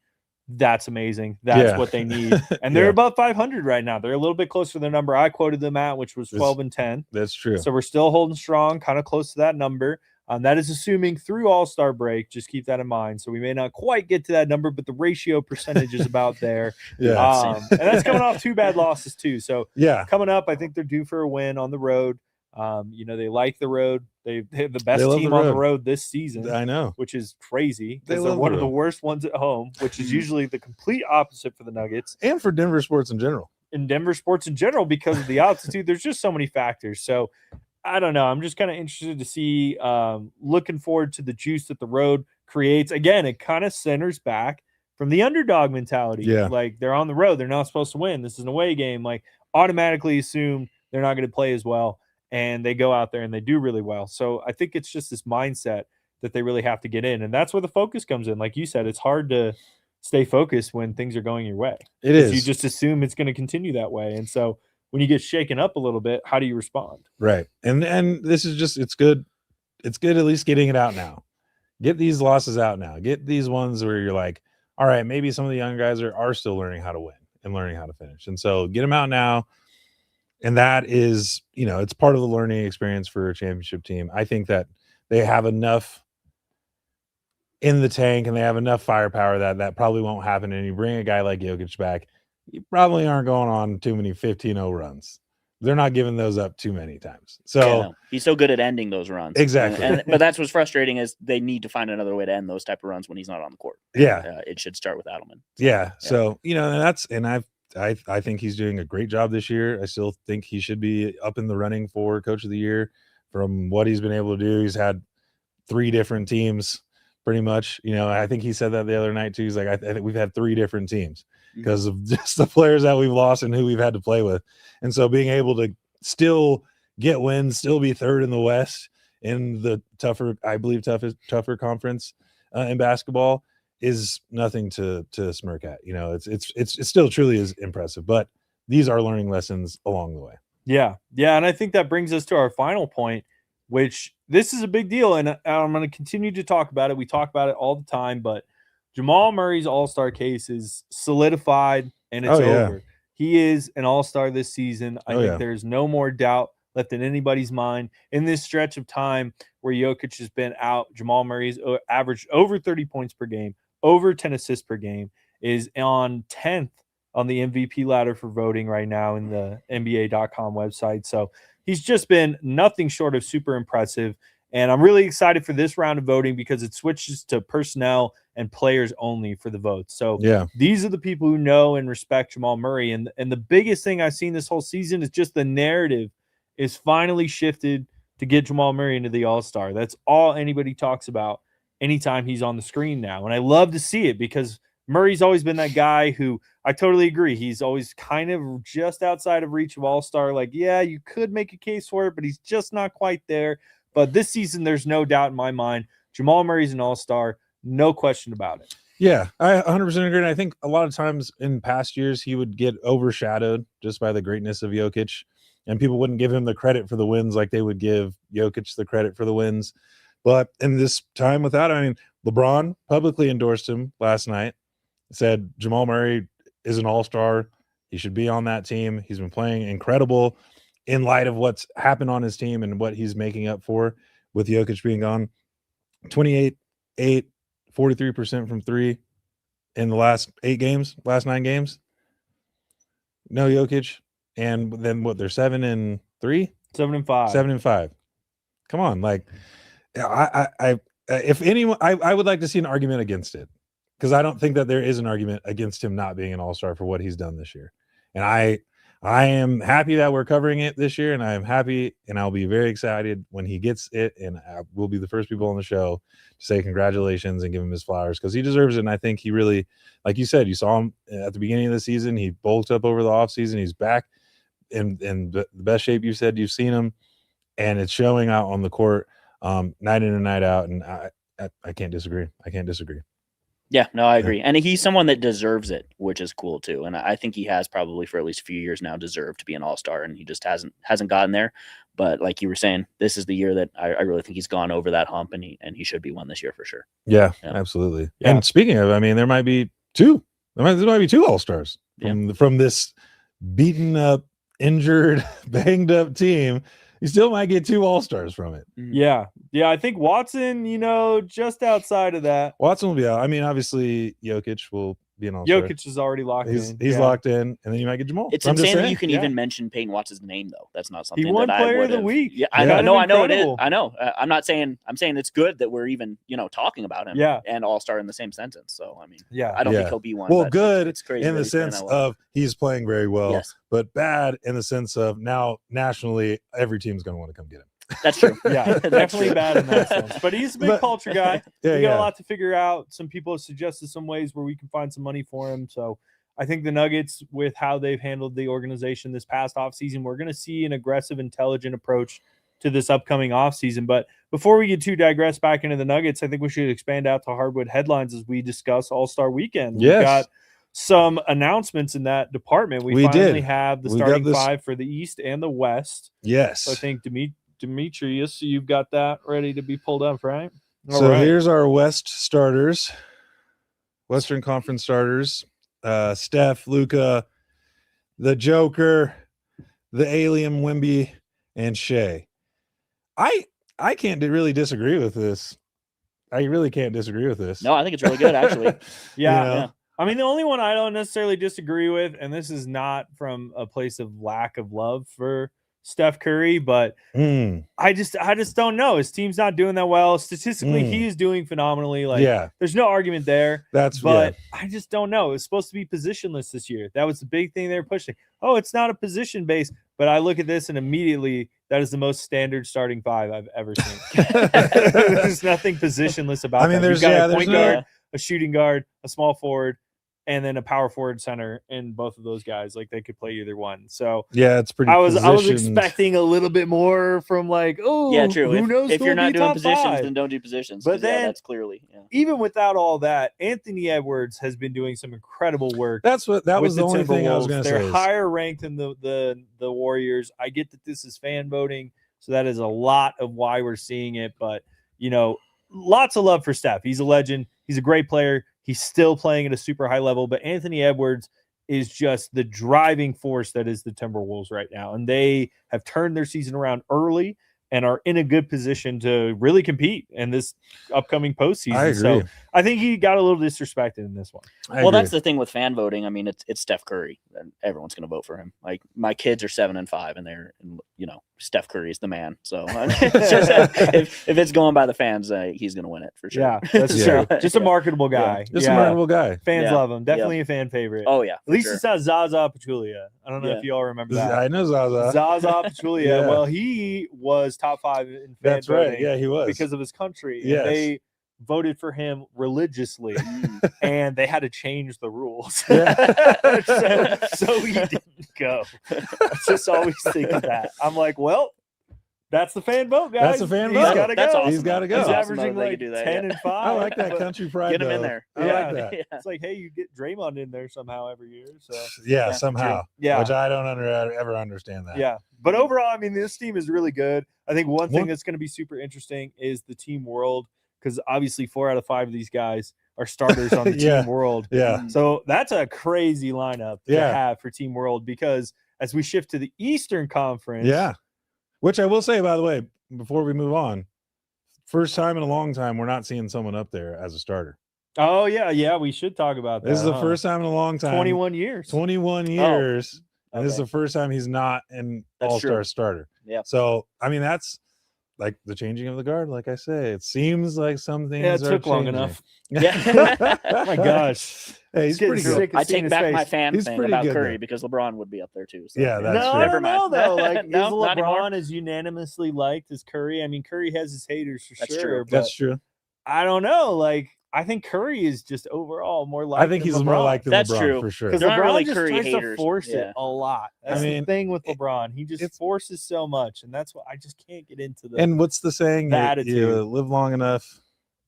Speaker 1: that's amazing. That's what they need. And they're above 500 right now. They're a little bit closer to the number I quoted them at, which was 12-10.
Speaker 3: That's true.
Speaker 1: So we're still holding strong, kind of close to that number. That is assuming through All-Star break. Just keep that in mind. So we may not quite get to that number, but the ratio percentage is about there. And that's coming off 2 bad losses too. So coming up, I think they're due for a win on the road. They like the road. They're the best team on the road this season.
Speaker 3: I know,
Speaker 1: which is crazy. They're one of the worst ones at home, which is usually the complete opposite for the Nuggets
Speaker 3: and for Denver sports in general.
Speaker 1: Because of the altitude, there's just so many factors. So I don't know. I'm just kind of interested to see. Looking forward to the juice that the road creates. Again, it kind of centers back from the underdog mentality.
Speaker 3: Yeah,
Speaker 1: like they're on the road, they're not supposed to win. This is an away game. Like automatically assume they're not going to play as well. And they go out there and they do really well. So I think it's just this mindset that they really have to get in. And that's where the focus comes in. Like you said, it's hard to stay focused when things are going your way.
Speaker 3: It is.
Speaker 1: You just assume it's going to continue that way. And so when you get shaken up a little bit, how do you respond?
Speaker 3: Right. And this is just, it's good. It's good at least getting it out now. Get these losses out now. Get these ones where you're like, all right, maybe some of the young guys are still learning how to win and learning how to finish. And so get them out now. And that is, it's part of the learning experience for a championship team. I think that they have enough in the tank and they have enough firepower that probably won't happen. And you bring a guy like Jokic back, you probably aren't going on too many 15-0 runs. They're not giving those up too many times. So
Speaker 2: he's so good at ending those runs.
Speaker 3: Exactly.
Speaker 2: But that's what's frustrating is they need to find another way to end those type of runs when he's not on the court.
Speaker 3: Yeah.
Speaker 2: It should start with Adelman.
Speaker 3: Yeah. So, and I think he's doing a great job this year. I still think he should be up in the running for Coach of the Year. From what he's been able to do, he's had 3 different teams pretty much. I think he said that the other night too. He's like, I think we've had 3 different teams because of just the players that we've lost and who we've had to play with. And so being able to still get wins, still be 3rd in the West in the tougher tougher conference in basketball is nothing to smirk at. It still truly is impressive, but these are learning lessons along the way.
Speaker 1: Yeah. And I think that brings us to our final point, which this is a big deal. And I'm going to continue to talk about it. We talk about it all the time, but Jamal Murray's all-star case is solidified and it's over. He is an all-star this season. I think there's no more doubt left in anybody's mind. In this stretch of time where Jokic has been out, Jamal Murray's averaged over 30 points per game, over 10 assists per game, is on 10th on the MVP ladder for voting right now in the NBA.com website. So he's just been nothing short of super impressive. And I'm really excited for this round of voting because it switches to personnel and players only for the votes. So these are the people who know and respect Jamal Murray. And the biggest thing I've seen this whole season is just the narrative is finally shifted to get Jamal Murray into the All-Star. That's all anybody talks about anytime he's on the screen now. And I love to see it because Murray's always been that guy who I totally agree. He's always kind of just outside of reach of All-Star. Like, yeah, you could make a case for it, but he's just not quite there. But this season, there's no doubt in my mind, Jamal Murray's an All-Star. No question about it.
Speaker 3: Yeah, I 100% agree. And I think a lot of times in past years, he would get overshadowed just by the greatness of Jokic. And people wouldn't give him the credit for the wins like they would give Jokic the credit for the wins. But in this time without him, I mean, LeBron publicly endorsed him last night, said Jamal Murray is an all-star. He should be on that team. He's been playing incredible in light of what's happened on his team and what he's making up for with Jokic being gone. 28, 8, 43% from 3 in the last 9 games. No Jokic. And then what? They're 7-3?
Speaker 1: 7-5.
Speaker 3: 7-5. Come on. Like, if anyone, I would like to see an argument against it. Because I don't think that there is an argument against him not being an all-star for what he's done this year. And I am happy that we're covering it this year, and I am happy, and I'll be very excited when he gets it, and we'll be the first people on the show to say congratulations and give him his flowers because he deserves it. And I think he really, like you said, you saw him at the beginning of the season. He bulked up over the offseason. He's back in the best shape you've seen him, and it's showing out on the court night in and night out, and I can't disagree.
Speaker 2: Yeah, no, I agree. And he's someone that deserves it, which is cool too. And I think he has probably for at least a few years now deserved to be an all-star, and he just hasn't gotten there. But like you were saying, this is the year that I really think he's gone over that hump, and he should be one this year for sure.
Speaker 3: Yeah. Absolutely. Yeah. And speaking of, I mean, there might be 2. There might be 2 all-stars from this beaten up, injured, banged up team. You still might get 2 all-stars from it.
Speaker 1: Yeah. I think Watson, just outside of that.
Speaker 3: Watson will be out. I mean, obviously, Jokic will be an all-star.
Speaker 1: Jokic is already locked in.
Speaker 3: He's locked in, and then you might get Jamal.
Speaker 2: It's insane that you can even mention Peyton Watts' name, though. That's not something
Speaker 1: he won
Speaker 2: that
Speaker 1: Player
Speaker 2: I
Speaker 1: of the Week.
Speaker 2: Yeah, I know it is. I know. I'm saying it's good that we're even, talking about him and all-star in the same sentence. So, I mean, I don't think he'll be one.
Speaker 3: Well, good it's crazy in the sense of he's playing very well, but bad in the sense of now nationally, every team's going to want to come get him.
Speaker 2: That's true.
Speaker 1: Yeah, definitely bad in that sense. But he's a big culture guy. We got a lot to figure out. Some people have suggested some ways where we can find some money for him. So I think the Nuggets, with how they've handled the organization this past offseason, we're going to see an aggressive, intelligent approach to this upcoming offseason. But before we get too digress back into the Nuggets, I think we should expand out to hardwood headlines as we discuss All-Star Weekend.
Speaker 3: Yes.
Speaker 1: We've got some announcements in that department. We finally have the starting 5 for the East and the West.
Speaker 3: Yes.
Speaker 1: So I think Demetrius, you've got that ready to be pulled up, right?
Speaker 3: Here's our Western Conference starters. Steph, Luka, the Joker, the Alien Wemby, and Shea. I can't really disagree with this. I really can't disagree with this.
Speaker 2: No, I think it's really good, actually.
Speaker 1: Yeah. I mean, the only one I don't necessarily disagree with, and this is not from a place of lack of love for Steph Curry, but I just don't know. His team's not doing that well. Statistically, he is doing phenomenally. Like, there's no argument there. But I just don't know. It's supposed to be positionless this year. That was the big thing they were pushing. Oh, it's not a position base. But I look at this and immediately that is the most standard starting five I've ever seen. There's nothing positionless about it. You've got a point guard, a shooting guard, a small forward, and then a power forward center, and both of those guys, like, they could play either one. So
Speaker 3: yeah, it's pretty.
Speaker 1: I was expecting a little bit more from, like,
Speaker 2: true.
Speaker 1: Who knows?
Speaker 2: If you're not doing positions,
Speaker 1: five?
Speaker 2: then don't do positions.
Speaker 1: But then
Speaker 2: that's clearly
Speaker 1: even without all that, Anthony Edwards has been doing some incredible work.
Speaker 3: That was the only thing I was going to say.
Speaker 1: They're higher ranked than the Warriors. I get that this is fan voting, so that is a lot of why we're seeing it. But lots of love for Steph. He's a legend. He's a great player. He's still playing at a super high level, but Anthony Edwards is just the driving force that is the Timberwolves right now. And they have turned their season around early and are in a good position to really compete in this upcoming postseason.
Speaker 3: I agree.
Speaker 1: So I think he got a little disrespected in this one.
Speaker 2: Well, that's the thing with fan voting. I mean, it's Steph Curry, and everyone's going to vote for him. Like, my kids are 7 and 5, and Steph Curry is the man. So if it's going by the fans, he's going to win it for sure.
Speaker 1: Yeah, that's true. Just a marketable guy.
Speaker 3: Just a marketable guy.
Speaker 1: Fans love him. Definitely a fan favorite.
Speaker 2: Oh yeah.
Speaker 1: At least it's not Zaza Pachulia. I don't know if you all remember that.
Speaker 3: I know Zaza.
Speaker 1: Zaza Pachulia. Well, he was top 5 in fan
Speaker 3: That's right.
Speaker 1: voting.
Speaker 3: Yeah, he was
Speaker 1: because of his country.
Speaker 3: Yes.
Speaker 1: They voted for him religiously, and they had to change the rules. So he didn't go. I just always think of that. I'm like, well, that's the fan vote, guys.
Speaker 3: That's the fan vote.
Speaker 1: He's got to go.
Speaker 2: Awesome.
Speaker 3: He's got to go.
Speaker 1: He's
Speaker 2: awesome
Speaker 1: averaging like
Speaker 2: do that,
Speaker 1: 10 and 5.
Speaker 3: I like that country pride.
Speaker 2: Get him in there.
Speaker 3: I like that.
Speaker 1: It's like, hey, you get Draymond in there somehow every year. So
Speaker 3: somehow.
Speaker 1: true. Yeah,
Speaker 3: which I don't ever understand that.
Speaker 1: Yeah, but overall, I mean, this team is really good. I think one thing that's going to be super interesting is the team world, because obviously 4 out of 5 of these guys are starters on the team world.
Speaker 3: Yeah.
Speaker 1: So that's a crazy lineup to have for team world, because as we shift to the Eastern Conference.
Speaker 3: Yeah. Which I will say, by the way, before we move on, first time in a long time we're not seeing someone up there as a starter.
Speaker 1: Oh, yeah, we should talk about that.
Speaker 3: This is the first time in a long time.
Speaker 1: 21 years.
Speaker 3: 21 years. And this is the first time he's not an all-star starter.
Speaker 2: Yeah.
Speaker 3: So, I mean, that's like the changing of the guard. Like I say, it seems like some things
Speaker 1: it took long
Speaker 3: changing.
Speaker 1: enough.
Speaker 2: Yeah.
Speaker 1: Oh my gosh.
Speaker 3: Hey, he's pretty good.
Speaker 2: I take back my fan
Speaker 3: He's
Speaker 2: thing
Speaker 3: pretty
Speaker 2: about
Speaker 3: good,
Speaker 2: Curry
Speaker 3: though.
Speaker 2: because LeBron would be up there too. So.
Speaker 3: Yeah, that's
Speaker 1: no,
Speaker 3: true.
Speaker 1: I don't know though. Like,
Speaker 2: No,
Speaker 1: is
Speaker 2: not anymore.
Speaker 1: LeBron as unanimously liked as Curry? I mean, Curry has his haters for
Speaker 2: That's
Speaker 1: sure.
Speaker 2: true.
Speaker 1: But
Speaker 3: That's true.
Speaker 1: I don't know. Like, I think Curry is just overall more liked.
Speaker 3: I think he's
Speaker 1: than
Speaker 3: more
Speaker 1: LeBron.
Speaker 3: liked than
Speaker 2: That's
Speaker 3: LeBron
Speaker 2: true.
Speaker 3: for sure.
Speaker 1: Because
Speaker 2: There aren't
Speaker 1: LeBron
Speaker 2: really
Speaker 1: just
Speaker 2: Curry
Speaker 1: tries
Speaker 2: haters.
Speaker 1: to force
Speaker 2: Yeah.
Speaker 1: it a lot. That's
Speaker 3: I mean,
Speaker 1: the thing with LeBron. He just
Speaker 3: it's-
Speaker 1: forces so much, and that's what I just can't get into.
Speaker 3: And what's the saying?
Speaker 1: The
Speaker 3: You
Speaker 1: attitude.
Speaker 3: live long enough.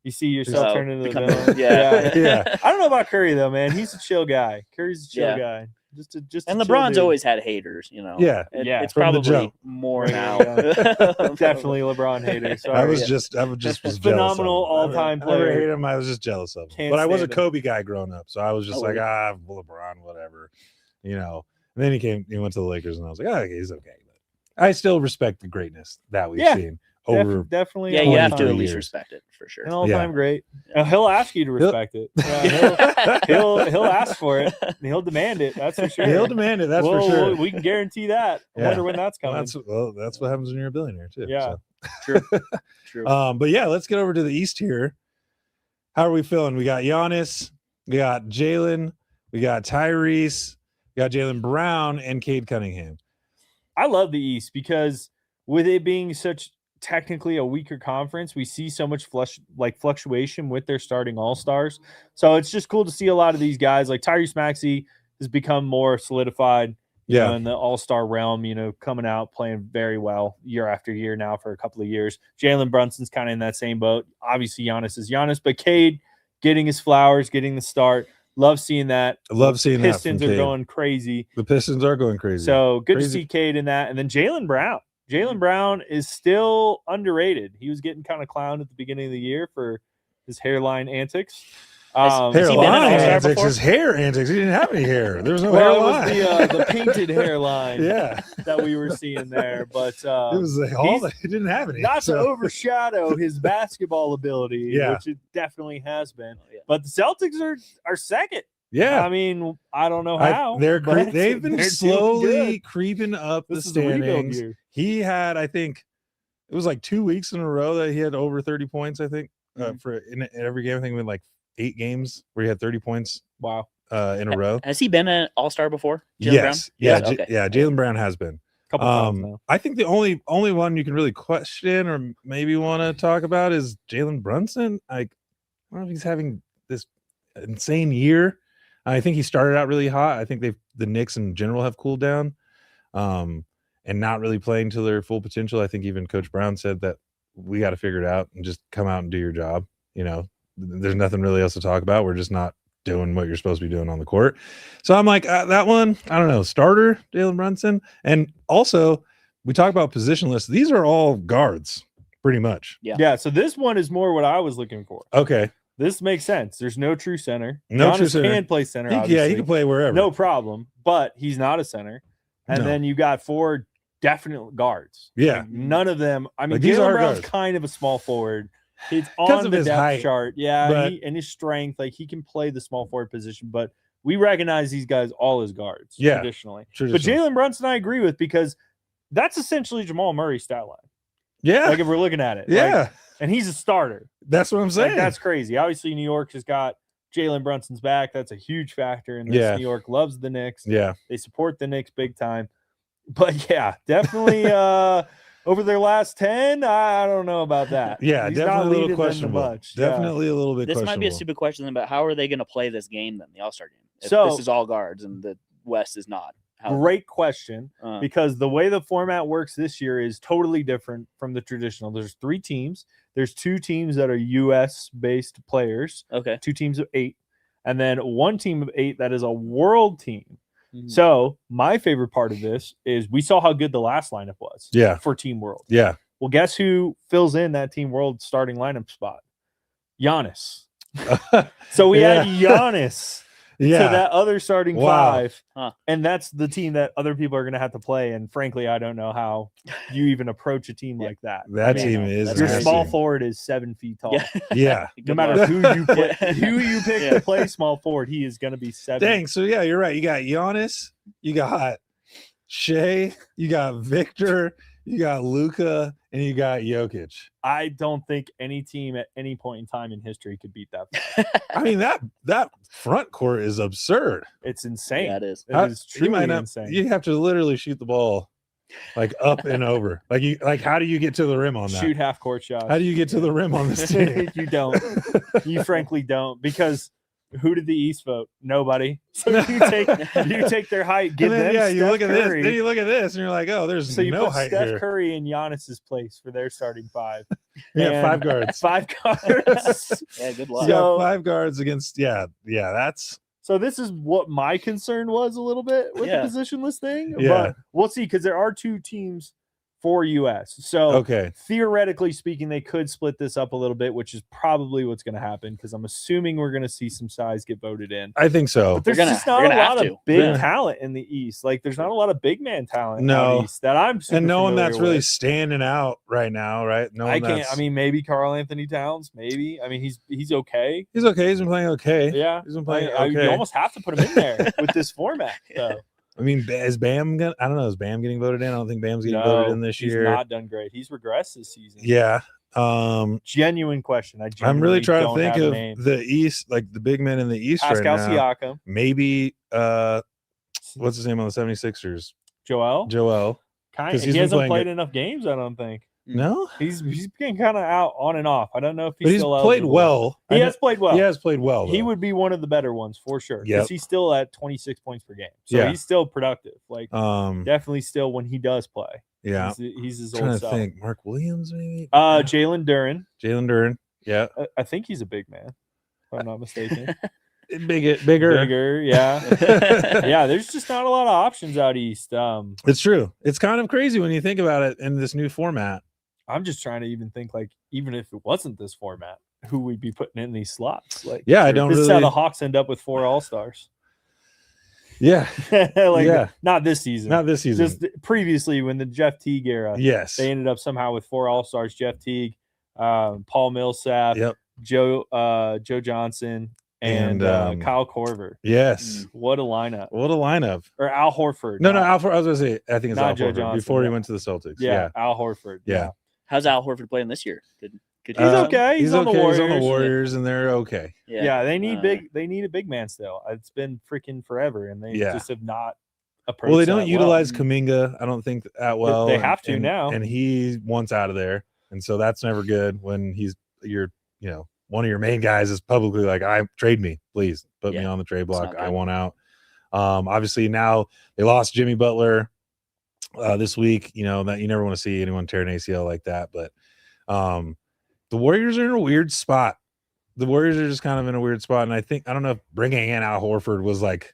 Speaker 1: You see yourself turn into the villain.
Speaker 3: Yeah.
Speaker 1: I don't know about Curry though, man. He's a chill guy. Curry's a chill guy. Just
Speaker 2: And
Speaker 1: a chill
Speaker 2: LeBron's
Speaker 1: dude.
Speaker 2: always had haters, you know.
Speaker 3: Yeah.
Speaker 2: It's
Speaker 3: From the
Speaker 2: probably
Speaker 3: jump.
Speaker 2: more now.
Speaker 1: Definitely LeBron hater. Sorry.
Speaker 3: I was just was
Speaker 1: phenomenal
Speaker 3: jealous of him.
Speaker 1: all-time
Speaker 3: I never
Speaker 1: player.
Speaker 3: hated him. I was just jealous of him.
Speaker 1: Can't
Speaker 3: But I was a
Speaker 1: stand him.
Speaker 3: Kobe guy growing up, so I was just
Speaker 2: Oh,
Speaker 3: like,
Speaker 2: really?
Speaker 3: LeBron, whatever, you know. And then he went to the Lakers, and I was like, okay, he's okay. But I still respect the greatnth that we've seen over.
Speaker 1: Definitely.
Speaker 2: Yeah, you have to
Speaker 3: 23
Speaker 2: at least
Speaker 3: years.
Speaker 2: respect it for sure.
Speaker 1: An all-time great. He'll ask you to respect it. Yeah, he'll ask for it. And he'll demand it. That's for sure.
Speaker 3: He'll demand it. That's for sure.
Speaker 1: We can guarantee that. I
Speaker 3: Yeah.
Speaker 1: wonder when that's coming.
Speaker 3: That's what happens when you're a billionaire too.
Speaker 1: Yeah.
Speaker 3: So.
Speaker 2: True.
Speaker 3: But yeah, let's get over to the East here. How are we feeling? We got Giannis, we got Jalen, we got Tyrese, we got Jalen Brown, and Cade Cunningham.
Speaker 1: I love the East because with it being such technically a weaker conference, we see so much fluctuation with their starting all-stars. So it's just cool to see a lot of these guys. Like Tyrese Maxey has become more solidified you know, in the all-star realm, you know, coming out, playing very well year after year now for a couple of years. Jalen Brunson's kind of in that same boat. Obviously, Giannis is Giannis, but Cade getting his flowers, getting the start. Love seeing that.
Speaker 3: I love seeing that.
Speaker 1: Pistons are going crazy.
Speaker 3: The Pistons are going crazy.
Speaker 1: So good to see Cade in that. And then Jalen Brown. Jalen Brown is still underrated. He was getting kind of clowned at the beginning of the year for his hairline antics.
Speaker 3: Hairline antics, his hair antics. He didn't have any hair. There was no hairline.
Speaker 1: It was the painted hairline that we were seeing there. But
Speaker 3: it was he didn't have any.
Speaker 1: Not to overshadow his basketball ability,
Speaker 3: Yeah.
Speaker 1: which it definitely has been. But the Celtics are second.
Speaker 3: Yeah.
Speaker 1: I mean, I don't know how.
Speaker 3: They've
Speaker 1: but
Speaker 3: been
Speaker 1: they're doing
Speaker 3: slowly
Speaker 1: good.
Speaker 3: creeping up
Speaker 1: This
Speaker 3: the
Speaker 1: is the rebuild
Speaker 3: standings.
Speaker 1: year.
Speaker 3: He had, I think, it was like 2 weeks in a row that he had over 30 points, I think, for in every game. I think we had like 8 games where he had 30 points.
Speaker 1: Wow.
Speaker 3: In a row.
Speaker 2: Has he been an all-star before?
Speaker 3: Jaylen
Speaker 2: Brown?
Speaker 3: Yeah.
Speaker 2: Okay.
Speaker 3: Jaylen Brown has been.
Speaker 1: Couple times now.
Speaker 3: I think the only one you can really question or maybe want to talk about is Jalen Brunson. I don't know if he's having this insane year. I think he started out really hot. I think the Knicks in general have cooled down, and not really playing to their full potential. I think even Coach Brown said that we got to figure it out and just come out and do your job. There's nothing really else to talk about. We're just not doing what you're supposed to be doing on the court. So I'm like, that one, I don't know, starter, Jalen Brunson. And also, we talk about positionless. These are all guards, pretty much.
Speaker 1: Yeah. So this one is more what I was looking for.
Speaker 3: Okay.
Speaker 1: This makes sense. There's no true center.
Speaker 3: No true center.
Speaker 1: Can play center,
Speaker 3: he can play wherever.
Speaker 1: No problem. But he's not a center. And then you got 4 definite guards.
Speaker 3: Yeah.
Speaker 1: Like, none of them. I mean,
Speaker 3: these
Speaker 1: Jaylen
Speaker 3: are
Speaker 1: Brown's
Speaker 3: guards.
Speaker 1: kind of a small forward. He's
Speaker 3: Because
Speaker 1: on
Speaker 3: of
Speaker 1: the
Speaker 3: his
Speaker 1: depth
Speaker 3: height,
Speaker 1: chart. Yeah.
Speaker 3: but-
Speaker 1: And his strength. Like, he can play the small forward position. But we recognize these guys all as guards traditionally. But Jalen Brunson, I agree with, because that's essentially Jamal Murray's stat line.
Speaker 3: Yeah.
Speaker 1: Like, if we're looking at it.
Speaker 3: Yeah.
Speaker 1: Like, and he's a starter.
Speaker 3: That's what I'm saying.
Speaker 1: Like, that's crazy. Obviously, New York has got Jalen Brunson's back. That's a huge factor in this.
Speaker 3: Yeah.
Speaker 1: New York loves the Knicks.
Speaker 3: Yeah.
Speaker 1: They support the Knicks big time. But yeah, definitely over their last 10, I don't know about that.
Speaker 3: Yeah,
Speaker 1: He's
Speaker 3: definitely
Speaker 1: not
Speaker 3: a little
Speaker 1: leading them
Speaker 3: questionable.
Speaker 1: much.
Speaker 3: Definitely a little bit
Speaker 2: This
Speaker 3: questionable.
Speaker 2: might be a stupid question, but how are they going to play this game then, the All-Star game? If
Speaker 1: So-
Speaker 2: this is all guards and the West is not.
Speaker 1: Great question,
Speaker 2: Uh,
Speaker 1: because the way the format works this year is totally different from the traditional. There's 3 teams. There's 2 teams that are US-based players,
Speaker 2: okay.
Speaker 1: 2 teams of 8, and then 1 team of 8 that is a world team.
Speaker 2: Mhm.
Speaker 1: So my favorite part of this is we saw how good the last lineup was for Team World.
Speaker 3: Yeah.
Speaker 1: Well, guess who fills in that Team World starting lineup spot? Giannis. So we had Giannis to that other starting 5, and that's the team that other people are going to have to play. And frankly, I don't know how you even approach a team like that.
Speaker 3: That team is
Speaker 1: your
Speaker 2: nasty.
Speaker 1: small forward is 7 feet tall.
Speaker 3: Yeah.
Speaker 1: No matter who you play, who you pick to play small forward, he is going to be 7.
Speaker 3: Dang. So yeah, you're right. You got Giannis, you got Shea, you got Victor, you got Luka, and you got Jokic.
Speaker 1: I don't think any team at any point in time in history could beat that.
Speaker 3: I mean, that front court is absurd.
Speaker 1: It's insane.
Speaker 2: Yeah, it is.
Speaker 1: It is truly insane.
Speaker 3: You have to literally shoot the ball like up and over. Like how do you get to the rim on that?
Speaker 1: Shoot half court shots.
Speaker 3: How do you get to the rim on this team?
Speaker 1: You don't. You frankly don't, because who did the East vote? Nobody. So you take their height, give them
Speaker 3: you
Speaker 1: Steph
Speaker 3: look at
Speaker 1: Curry.
Speaker 3: this. Then you look at this, and you're like, oh, there's
Speaker 1: So you
Speaker 3: no
Speaker 1: put
Speaker 3: height
Speaker 1: Steph
Speaker 3: here.
Speaker 1: Curry in Giannis's place for their starting 5.
Speaker 3: Yeah,
Speaker 1: And
Speaker 3: 5 guards.
Speaker 1: 5 guards.
Speaker 2: Yeah, good
Speaker 3: You
Speaker 2: luck.
Speaker 3: got 5 guards against. Yeah. That's
Speaker 1: So this is what my concern was a little bit with the positionless thing.
Speaker 3: Yeah.
Speaker 1: But we'll see, because there are 2 teams for US. So
Speaker 3: okay.
Speaker 1: theoretically speaking, they could split this up a little bit, which is probably what's going to happen, because I'm assuming we're going to see some size get voted in.
Speaker 3: I think so.
Speaker 1: But there's
Speaker 2: They're gonna-
Speaker 1: just not
Speaker 2: they're
Speaker 1: a
Speaker 2: gonna have
Speaker 1: lot of
Speaker 2: to.
Speaker 1: big
Speaker 3: Yeah.
Speaker 1: talent in the East. Like, there's not a lot of big man talent
Speaker 3: No.
Speaker 1: out East that I'm super
Speaker 3: And no one that's
Speaker 1: familiar
Speaker 3: really
Speaker 1: with.
Speaker 3: standing out right now, right? No one
Speaker 1: I can't.
Speaker 3: that's-
Speaker 1: I mean, maybe Karl Anthony Towns. Maybe. I mean, he's okay.
Speaker 3: he's okay. He's been playing okay.
Speaker 1: Yeah,
Speaker 3: He's been playing
Speaker 1: you
Speaker 3: okay.
Speaker 1: almost have to put him in there with this format. So.
Speaker 3: I mean, is Bam gonna? I don't know. Is Bam getting voted in? I don't think Bam's getting
Speaker 1: No,
Speaker 3: voted in this
Speaker 1: he's
Speaker 3: year.
Speaker 1: not done great. He's regressed this season.
Speaker 3: Yeah.
Speaker 1: Genuine question.
Speaker 3: I'm really trying to
Speaker 1: don't
Speaker 3: think
Speaker 1: have a
Speaker 3: of
Speaker 1: name.
Speaker 3: the East, like the big men in the East
Speaker 1: Pascal
Speaker 3: right now.
Speaker 1: Siakam,
Speaker 3: Maybe what's his name on the 76ers?
Speaker 1: Joel.
Speaker 3: Joel.
Speaker 1: Kind
Speaker 3: 'cause
Speaker 1: of.
Speaker 3: he's
Speaker 1: He
Speaker 3: been
Speaker 1: hasn't
Speaker 3: playing
Speaker 1: played
Speaker 3: good.
Speaker 1: enough games, I don't think.
Speaker 3: No,
Speaker 1: He's been kind of out on and off. I don't know if he's
Speaker 3: but he's
Speaker 1: still
Speaker 3: played
Speaker 1: eligible.
Speaker 3: well.
Speaker 1: He has played well.
Speaker 3: He has played well.
Speaker 1: He
Speaker 3: though.
Speaker 1: would be one of the better ones for sure. Because
Speaker 3: Yep.
Speaker 1: he's still at 26 points per game. So
Speaker 3: Yeah.
Speaker 1: he's still productive. Like, definitely still when he does play.
Speaker 3: Yeah.
Speaker 1: He's his
Speaker 3: I'm trying
Speaker 1: old
Speaker 3: to
Speaker 1: self.
Speaker 3: think. Mark Williams, maybe.
Speaker 1: Jalen Duren.
Speaker 3: Jalen Duren. Yeah.
Speaker 1: I think he's a big man, if I'm not mistaken.
Speaker 3: Bigger.
Speaker 1: Bigger, yeah. Yeah, there's just not a lot of options out east.
Speaker 3: It's true. It's kind of crazy when you think about it in this new format.
Speaker 1: I'm just trying to even think, like, even if it wasn't this format, who we'd be putting in these slots. Like,
Speaker 3: Yeah, I don't
Speaker 1: this is
Speaker 3: really.
Speaker 1: how the Hawks end up with 4 All-Stars.
Speaker 3: Yeah.
Speaker 1: Like,
Speaker 3: Yeah.
Speaker 1: not this season.
Speaker 3: Not this season.
Speaker 1: Just previously when the Jeff Teague era.
Speaker 3: Yes.
Speaker 1: They ended up somehow with 4 All-Stars. Jeff Teague, Paul Millsap,
Speaker 3: Yep.
Speaker 1: Joe Johnson, and Kyle Korver.
Speaker 3: Yes.
Speaker 1: What a lineup.
Speaker 3: What a lineup.
Speaker 1: Or Al Horford.
Speaker 3: No, Al Horford. I was going to say, I think it's
Speaker 1: not
Speaker 3: Al
Speaker 1: Joe
Speaker 3: Horford
Speaker 1: Johnson,
Speaker 3: before he went to the Celtics. Yeah.
Speaker 1: Al Horford.
Speaker 3: Yeah.
Speaker 2: How's Al Horford playing this year? Good.
Speaker 1: He's okay. He's on the Warriors.
Speaker 3: He's on the Warriors, and they're okay.
Speaker 1: Yeah, they need They need a big man still. It's been freaking forever, and they just have not approached.
Speaker 3: Well, they don't utilize Kuminga. I don't think that well.
Speaker 1: They have to now,
Speaker 3: and he wants out of there, and so that's never good when one of your main guys is publicly like, "I trade me, please put me on the trade block. I want out." Obviously, now they lost Jimmy Butler this week. That you never want to see anyone tear an ACL like that, but. The Warriors are in a weird spot. The Warriors are just kind of in a weird spot, and I don't know if bringing in Al Horford was like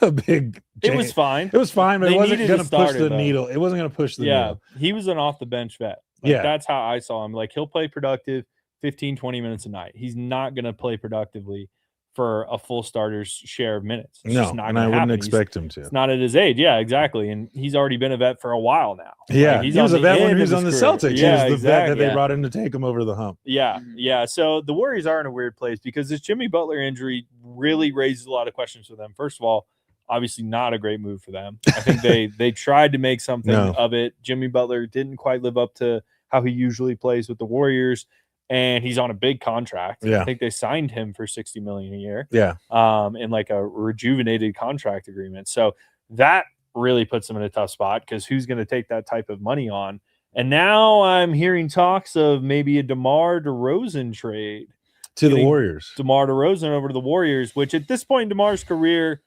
Speaker 3: a big change.
Speaker 1: It was fine.
Speaker 3: It was fine, but it wasn't going to push the needle. It wasn't going to push the needle.
Speaker 1: He was an off the bench vet. That's how I saw him. Like, he'll play productive 15, 20 minutes a night. He's not going to play productively for a full starter's share of minutes. It's just not
Speaker 3: and I wouldn't
Speaker 1: happen.
Speaker 3: expect him to.
Speaker 1: It's not at his age. Yeah, exactly. And he's already been a vet for a while now.
Speaker 3: Yeah, he was a vet when he was on the Celtics. Yeah, he was the vet that they brought in to take him over the hump.
Speaker 1: Yeah. So the Warriors are in a weird place because this Jimmy Butler injury really raises a lot of questions for them. First of all, obviously not a great move for them. I think they tried to make something of it. Jimmy Butler didn't quite live up to how he usually plays with the Warriors. And he's on a big contract.
Speaker 3: Yeah.
Speaker 1: I think they signed him for $60 million a year.
Speaker 3: Yeah.
Speaker 1: In like a rejuvenated contract agreement. So that really puts him in a tough spot because who's going to take that type of money on? And now I'm hearing talks of maybe a DeMar DeRozan trade
Speaker 3: to the Warriors.
Speaker 1: DeMar DeRozan over to the Warriors, which at this point in DeMar's career,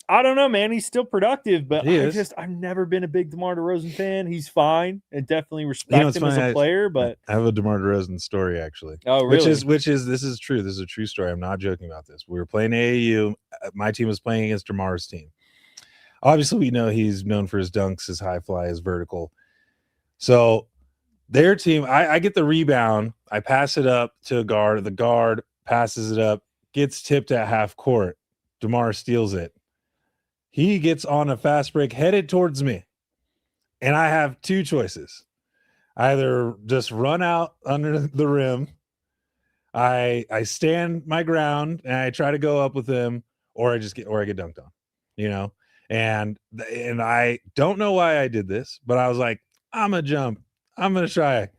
Speaker 1: I don't know, man. He's still productive, but I've never been a big DeMar DeRozan fan. He's fine and definitely respect him as a player. But
Speaker 3: I have a DeMar DeRozan story actually.
Speaker 1: Oh, really?
Speaker 3: Which is this is true. This is a true story. I'm not joking about this. We were playing AAU. My team was playing against DeMar's team. Obviously, we know he's known for his dunks, his high fly, his vertical. So their team, I get the rebound. I pass it up to a guard. The guard passes it up, gets tipped at half court. DeMar steals it. He gets on a fast break headed towards me. And I have two choices. Either just run out under the rim. I stand my ground and I try to go up with him, or I get dunked on, And I don't know why I did this, but I was like, I'm gonna jump. I'm gonna try.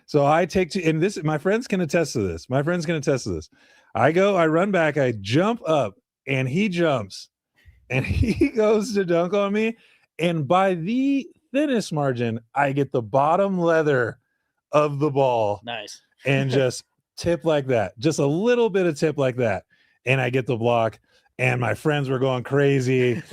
Speaker 3: So I take to, and this, my friends can attest to this. I run back, I jump up, and he jumps. And he goes to dunk on me. And by the thinnest margin, I get the bottom leather of the ball.
Speaker 2: Nice.
Speaker 3: And just tip like that. Just a little bit of tip like that. And I get the block. And my friends were going crazy.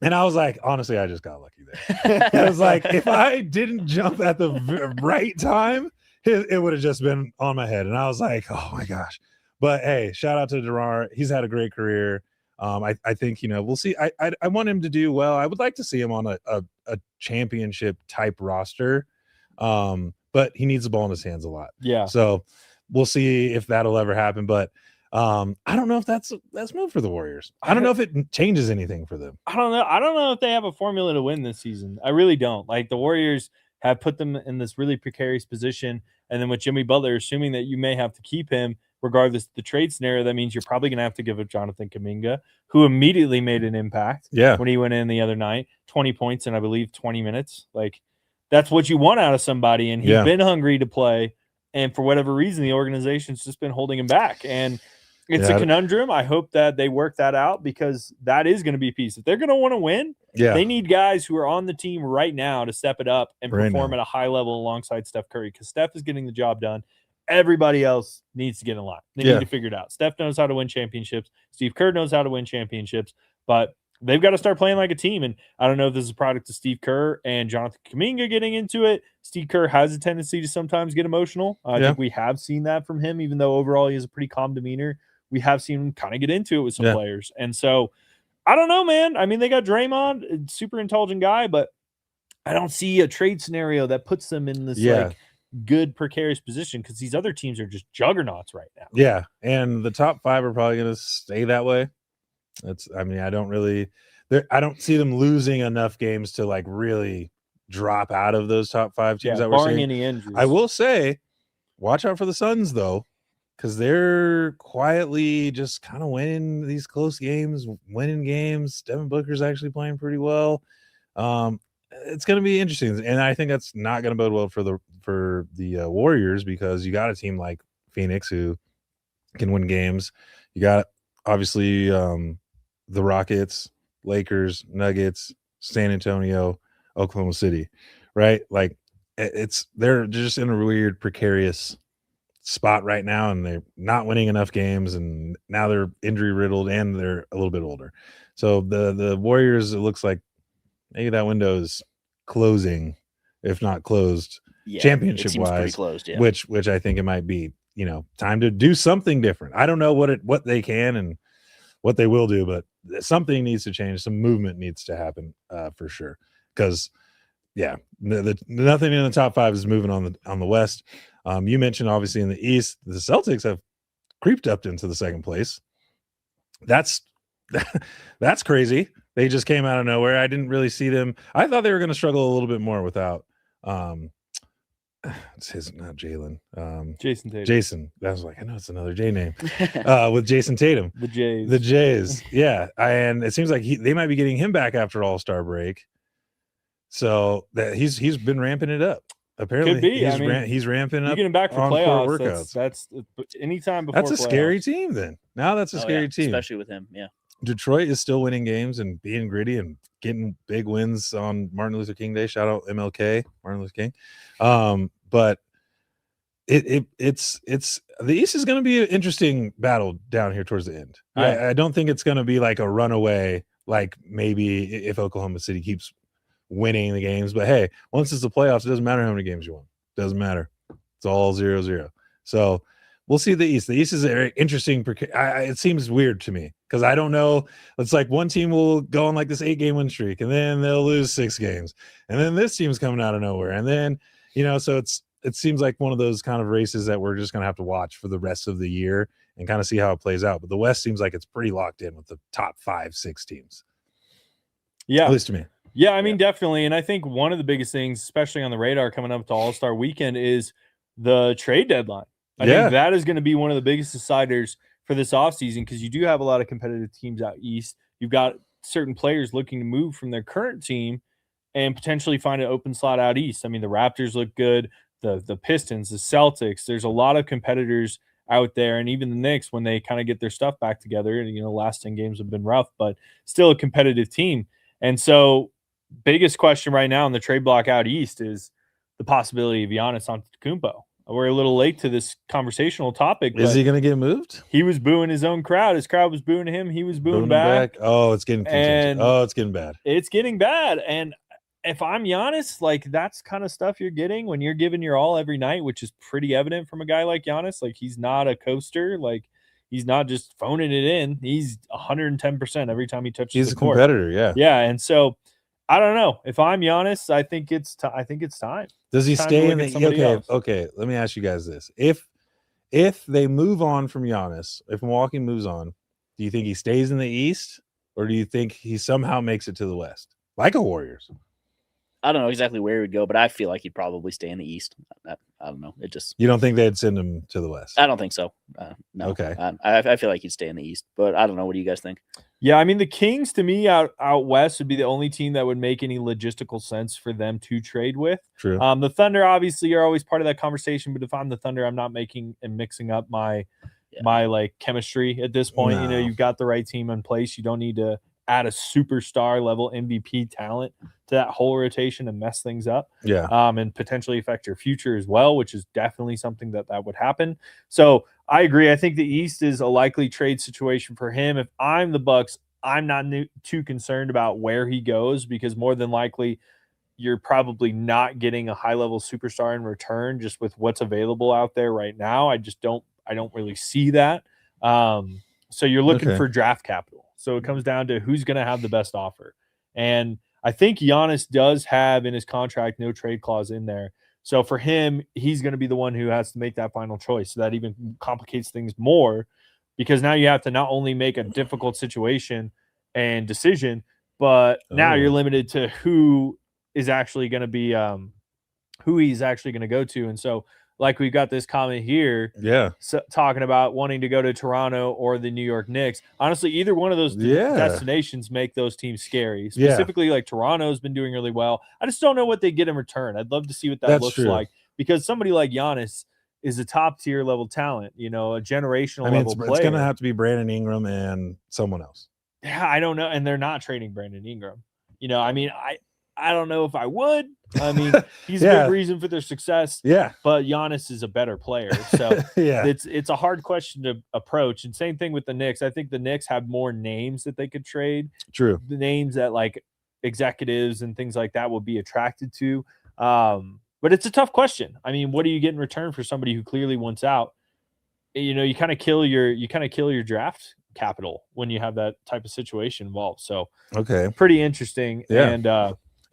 Speaker 3: And I was like, honestly, I just got lucky there. I was like, if I didn't jump at the right time, it would have just been on my head. And I was like, oh, my gosh. But, hey, shout out to DeMar. He's had a great career. I think, we'll see. I want him to do well. I would like to see him on a championship type roster. But he needs the ball in his hands a lot.
Speaker 1: Yeah.
Speaker 3: So we'll see if that'll ever happen. But I don't know if that's move for the Warriors. I don't know if it changes anything for them.
Speaker 1: I don't know if they have a formula to win this season. I really don't. Like, the Warriors have put them in this really precarious position. And then with Jimmy Butler, assuming that you may have to keep him, regardless of the trade scenario, that means you're probably going to have to give up Jonathan Kuminga, who immediately made an impact when he went in the other night. 20 points in, I believe, 20 minutes. Like, that's what you want out of somebody. And he's been hungry to play. And for whatever reason, the organization's just been holding him back. And it's a conundrum. I hope that they work that out because that is going to be a piece. If they're going to want to win, they need guys who are on the team right now to step it up and perform at a high level alongside Steph Curry because Steph is getting the job done. Everybody else needs to get in line. They need to figure it out. Steph knows how to win championships. Steve Kerr knows how to win championships, but they've got to start playing like a team. And I don't know if this is a product of Steve Kerr and Jonathan Kuminga getting into it. Steve Kerr has a tendency to sometimes get emotional. I think we have seen that from him, even though overall he has a pretty calm demeanor. We have seen him kind of get into it with some players. And so I don't know, man. I mean, they got Draymond, super intelligent guy, but I don't see a trade scenario that puts them in this like good precarious position because these other teams are just juggernauts right now.
Speaker 3: Yeah, and the top five are probably going to stay that way. I don't see them losing enough games to like really drop out of those top five teams that we're
Speaker 1: barring
Speaker 3: seeing.
Speaker 1: any injuries.
Speaker 3: I will say, watch out for the Suns though. because they're quietly just kind of winning these close games, winning games. Devin Booker's actually playing pretty well. It's going to be interesting, and I think that's not going to bode well for the Warriors, because you got a team like Phoenix who can win games. You got obviously the Rockets, Lakers, Nuggets, San Antonio, Oklahoma City, right? Like they're just in a weird precarious spot right now, and they're not winning enough games, and now they're injury riddled, and they're a little bit older. So the Warriors, it looks like maybe that window is closing, if not closed, championship wise,
Speaker 2: closed, yeah.
Speaker 3: which I think it might be, time to do something different. I don't know what they can and what they will do, but something needs to change. Some movement needs to happen for sure. Because nothing in the top 5 is moving on the West. You mentioned obviously in the East, the Celtics have creeped up into the second place. That's crazy. They just came out of nowhere. I didn't really see them. I thought they were going to struggle a little bit more without it's not Jalen.
Speaker 1: Jason Tatum.
Speaker 3: Jason. I was like, I know it's another J name. With Jason Tatum.
Speaker 1: The Jays.
Speaker 3: The Jays. Yeah. And it seems like they might be getting him back after All-Star break. So that he's been ramping it up. Apparently,
Speaker 1: could be.
Speaker 3: He's ramping up.
Speaker 1: You get him back for playoffs.
Speaker 3: Workouts.
Speaker 1: That's anytime before.
Speaker 3: That's a scary team. Then now that's a scary team,
Speaker 2: especially with him. Yeah,
Speaker 3: Detroit is still winning games and being gritty and getting big wins on Martin Luther King Day. Shout out MLK, Martin Luther King. But it's the East is going to be an interesting battle down here towards the end. Yeah. I don't think it's going to be like a runaway, like maybe if Oklahoma City keeps winning the games. But hey, once it's the playoffs, it doesn't matter how many games you won. It doesn't matter. It's all 0-0. So we'll see the East. The East is very interesting. It seems weird to me because I don't know. It's like one team will go on like this 8-game win streak, and then they'll lose 6 games, and then this team's coming out of nowhere, and then so it seems like one of those kind of races that we're just going to have to watch for the rest of the year and kind of see how it plays out. But the West seems like it's pretty locked in with the top 5-6 teams.
Speaker 1: Yeah,
Speaker 3: at least to me.
Speaker 1: Yeah, I mean, definitely. And I think one of the biggest things, especially on the radar coming up to All-Star weekend, is the trade deadline. I think that is going to be one of the biggest deciders for this offseason because you do have a lot of competitive teams out east. You've got certain players looking to move from their current team and potentially find an open slot out east. I mean, the Raptors look good, the Pistons, the Celtics. There's a lot of competitors out there, and even the Knicks, when they kind of get their stuff back together, and last 10 games have been rough, but still a competitive team. And so biggest question right now in the trade block out east is the possibility of Giannis Antetokounmpo. We're a little late to this conversational topic.
Speaker 3: Is he going to get moved?
Speaker 1: He was booing his own crowd. His crowd was booing him. He was booing back.
Speaker 3: Oh, it's getting contentious. Oh, it's getting bad.
Speaker 1: It's getting bad. And if I'm Giannis, like that's kind of stuff you're getting when you're giving your all every night, which is pretty evident from a guy like Giannis. Like he's not a coaster. Like he's not just phoning it in. He's 110% every time he touches
Speaker 3: the court. He's a competitor, yeah.
Speaker 1: Yeah, and so I don't know. If I'm Giannis, I think it's time.
Speaker 3: Does he stay in the okay, let me ask you guys this. If they move on from Giannis, if Milwaukee moves on, do you think he stays in the East or do you think he somehow makes it to the West? Like a Warriors.
Speaker 2: I don't know exactly where he would go, but I feel like he'd probably stay in the East. I don't know.
Speaker 3: You don't think they'd send him to the West?
Speaker 2: I don't think so. No.
Speaker 3: Okay.
Speaker 2: I feel like he'd stay in the East, but I don't know. What do you guys think?
Speaker 1: Yeah, I mean, the Kings to me out west would be the only team that would make any logistical sense for them to trade with.
Speaker 3: True.
Speaker 1: The Thunder obviously are always part of that conversation, but if I'm the Thunder, I'm not making and mixing up my like chemistry at this point.
Speaker 3: No.
Speaker 1: You've got the right team in place. You don't need to add a superstar level MVP talent to that whole rotation and mess things up.
Speaker 3: Yeah.
Speaker 1: And potentially affect your future as well, which is definitely something that would happen. So I agree. I think the East is a likely trade situation for him. If I'm the Bucks, I'm not too concerned about where he goes because more than likely you're probably not getting a high-level superstar in return just with what's available out there right now. I don't really see that. So you're looking for draft capital. So it comes down to who's going to have the best offer. And I think Giannis does have in his contract no trade clause in there. So for him, he's going to be the one who has to make that final choice. So that even complicates things more because now you have to not only make a difficult situation and decision, but now you're limited to who is actually going to be who he's actually going to go to. And so like we've got this comment here,
Speaker 3: Yeah.
Speaker 1: talking about wanting to go to Toronto or the New York Knicks. Honestly, either one of those destinations make those teams scary. Specifically, like Toronto's been doing really well. I just don't know what they get in return. I'd love to see what that looks like, because somebody like Giannis is a top tier level talent, a generational level player.
Speaker 3: It's going to have to be Brandon Ingram and someone else.
Speaker 1: Yeah, I don't know. And they're not trading Brandon Ingram. I don't know if I would. He's a big reason for their success.
Speaker 3: Yeah.
Speaker 1: But Giannis is a better player. So it's a hard question to approach. And same thing with the Knicks. I think the Knicks have more names that they could trade.
Speaker 3: True.
Speaker 1: The names that like executives and things like that would be attracted to. But it's a tough question. What do you get in return for somebody who clearly wants out? You kind of kill your draft capital when you have that type of situation involved. So pretty interesting.
Speaker 3: Yeah.
Speaker 1: And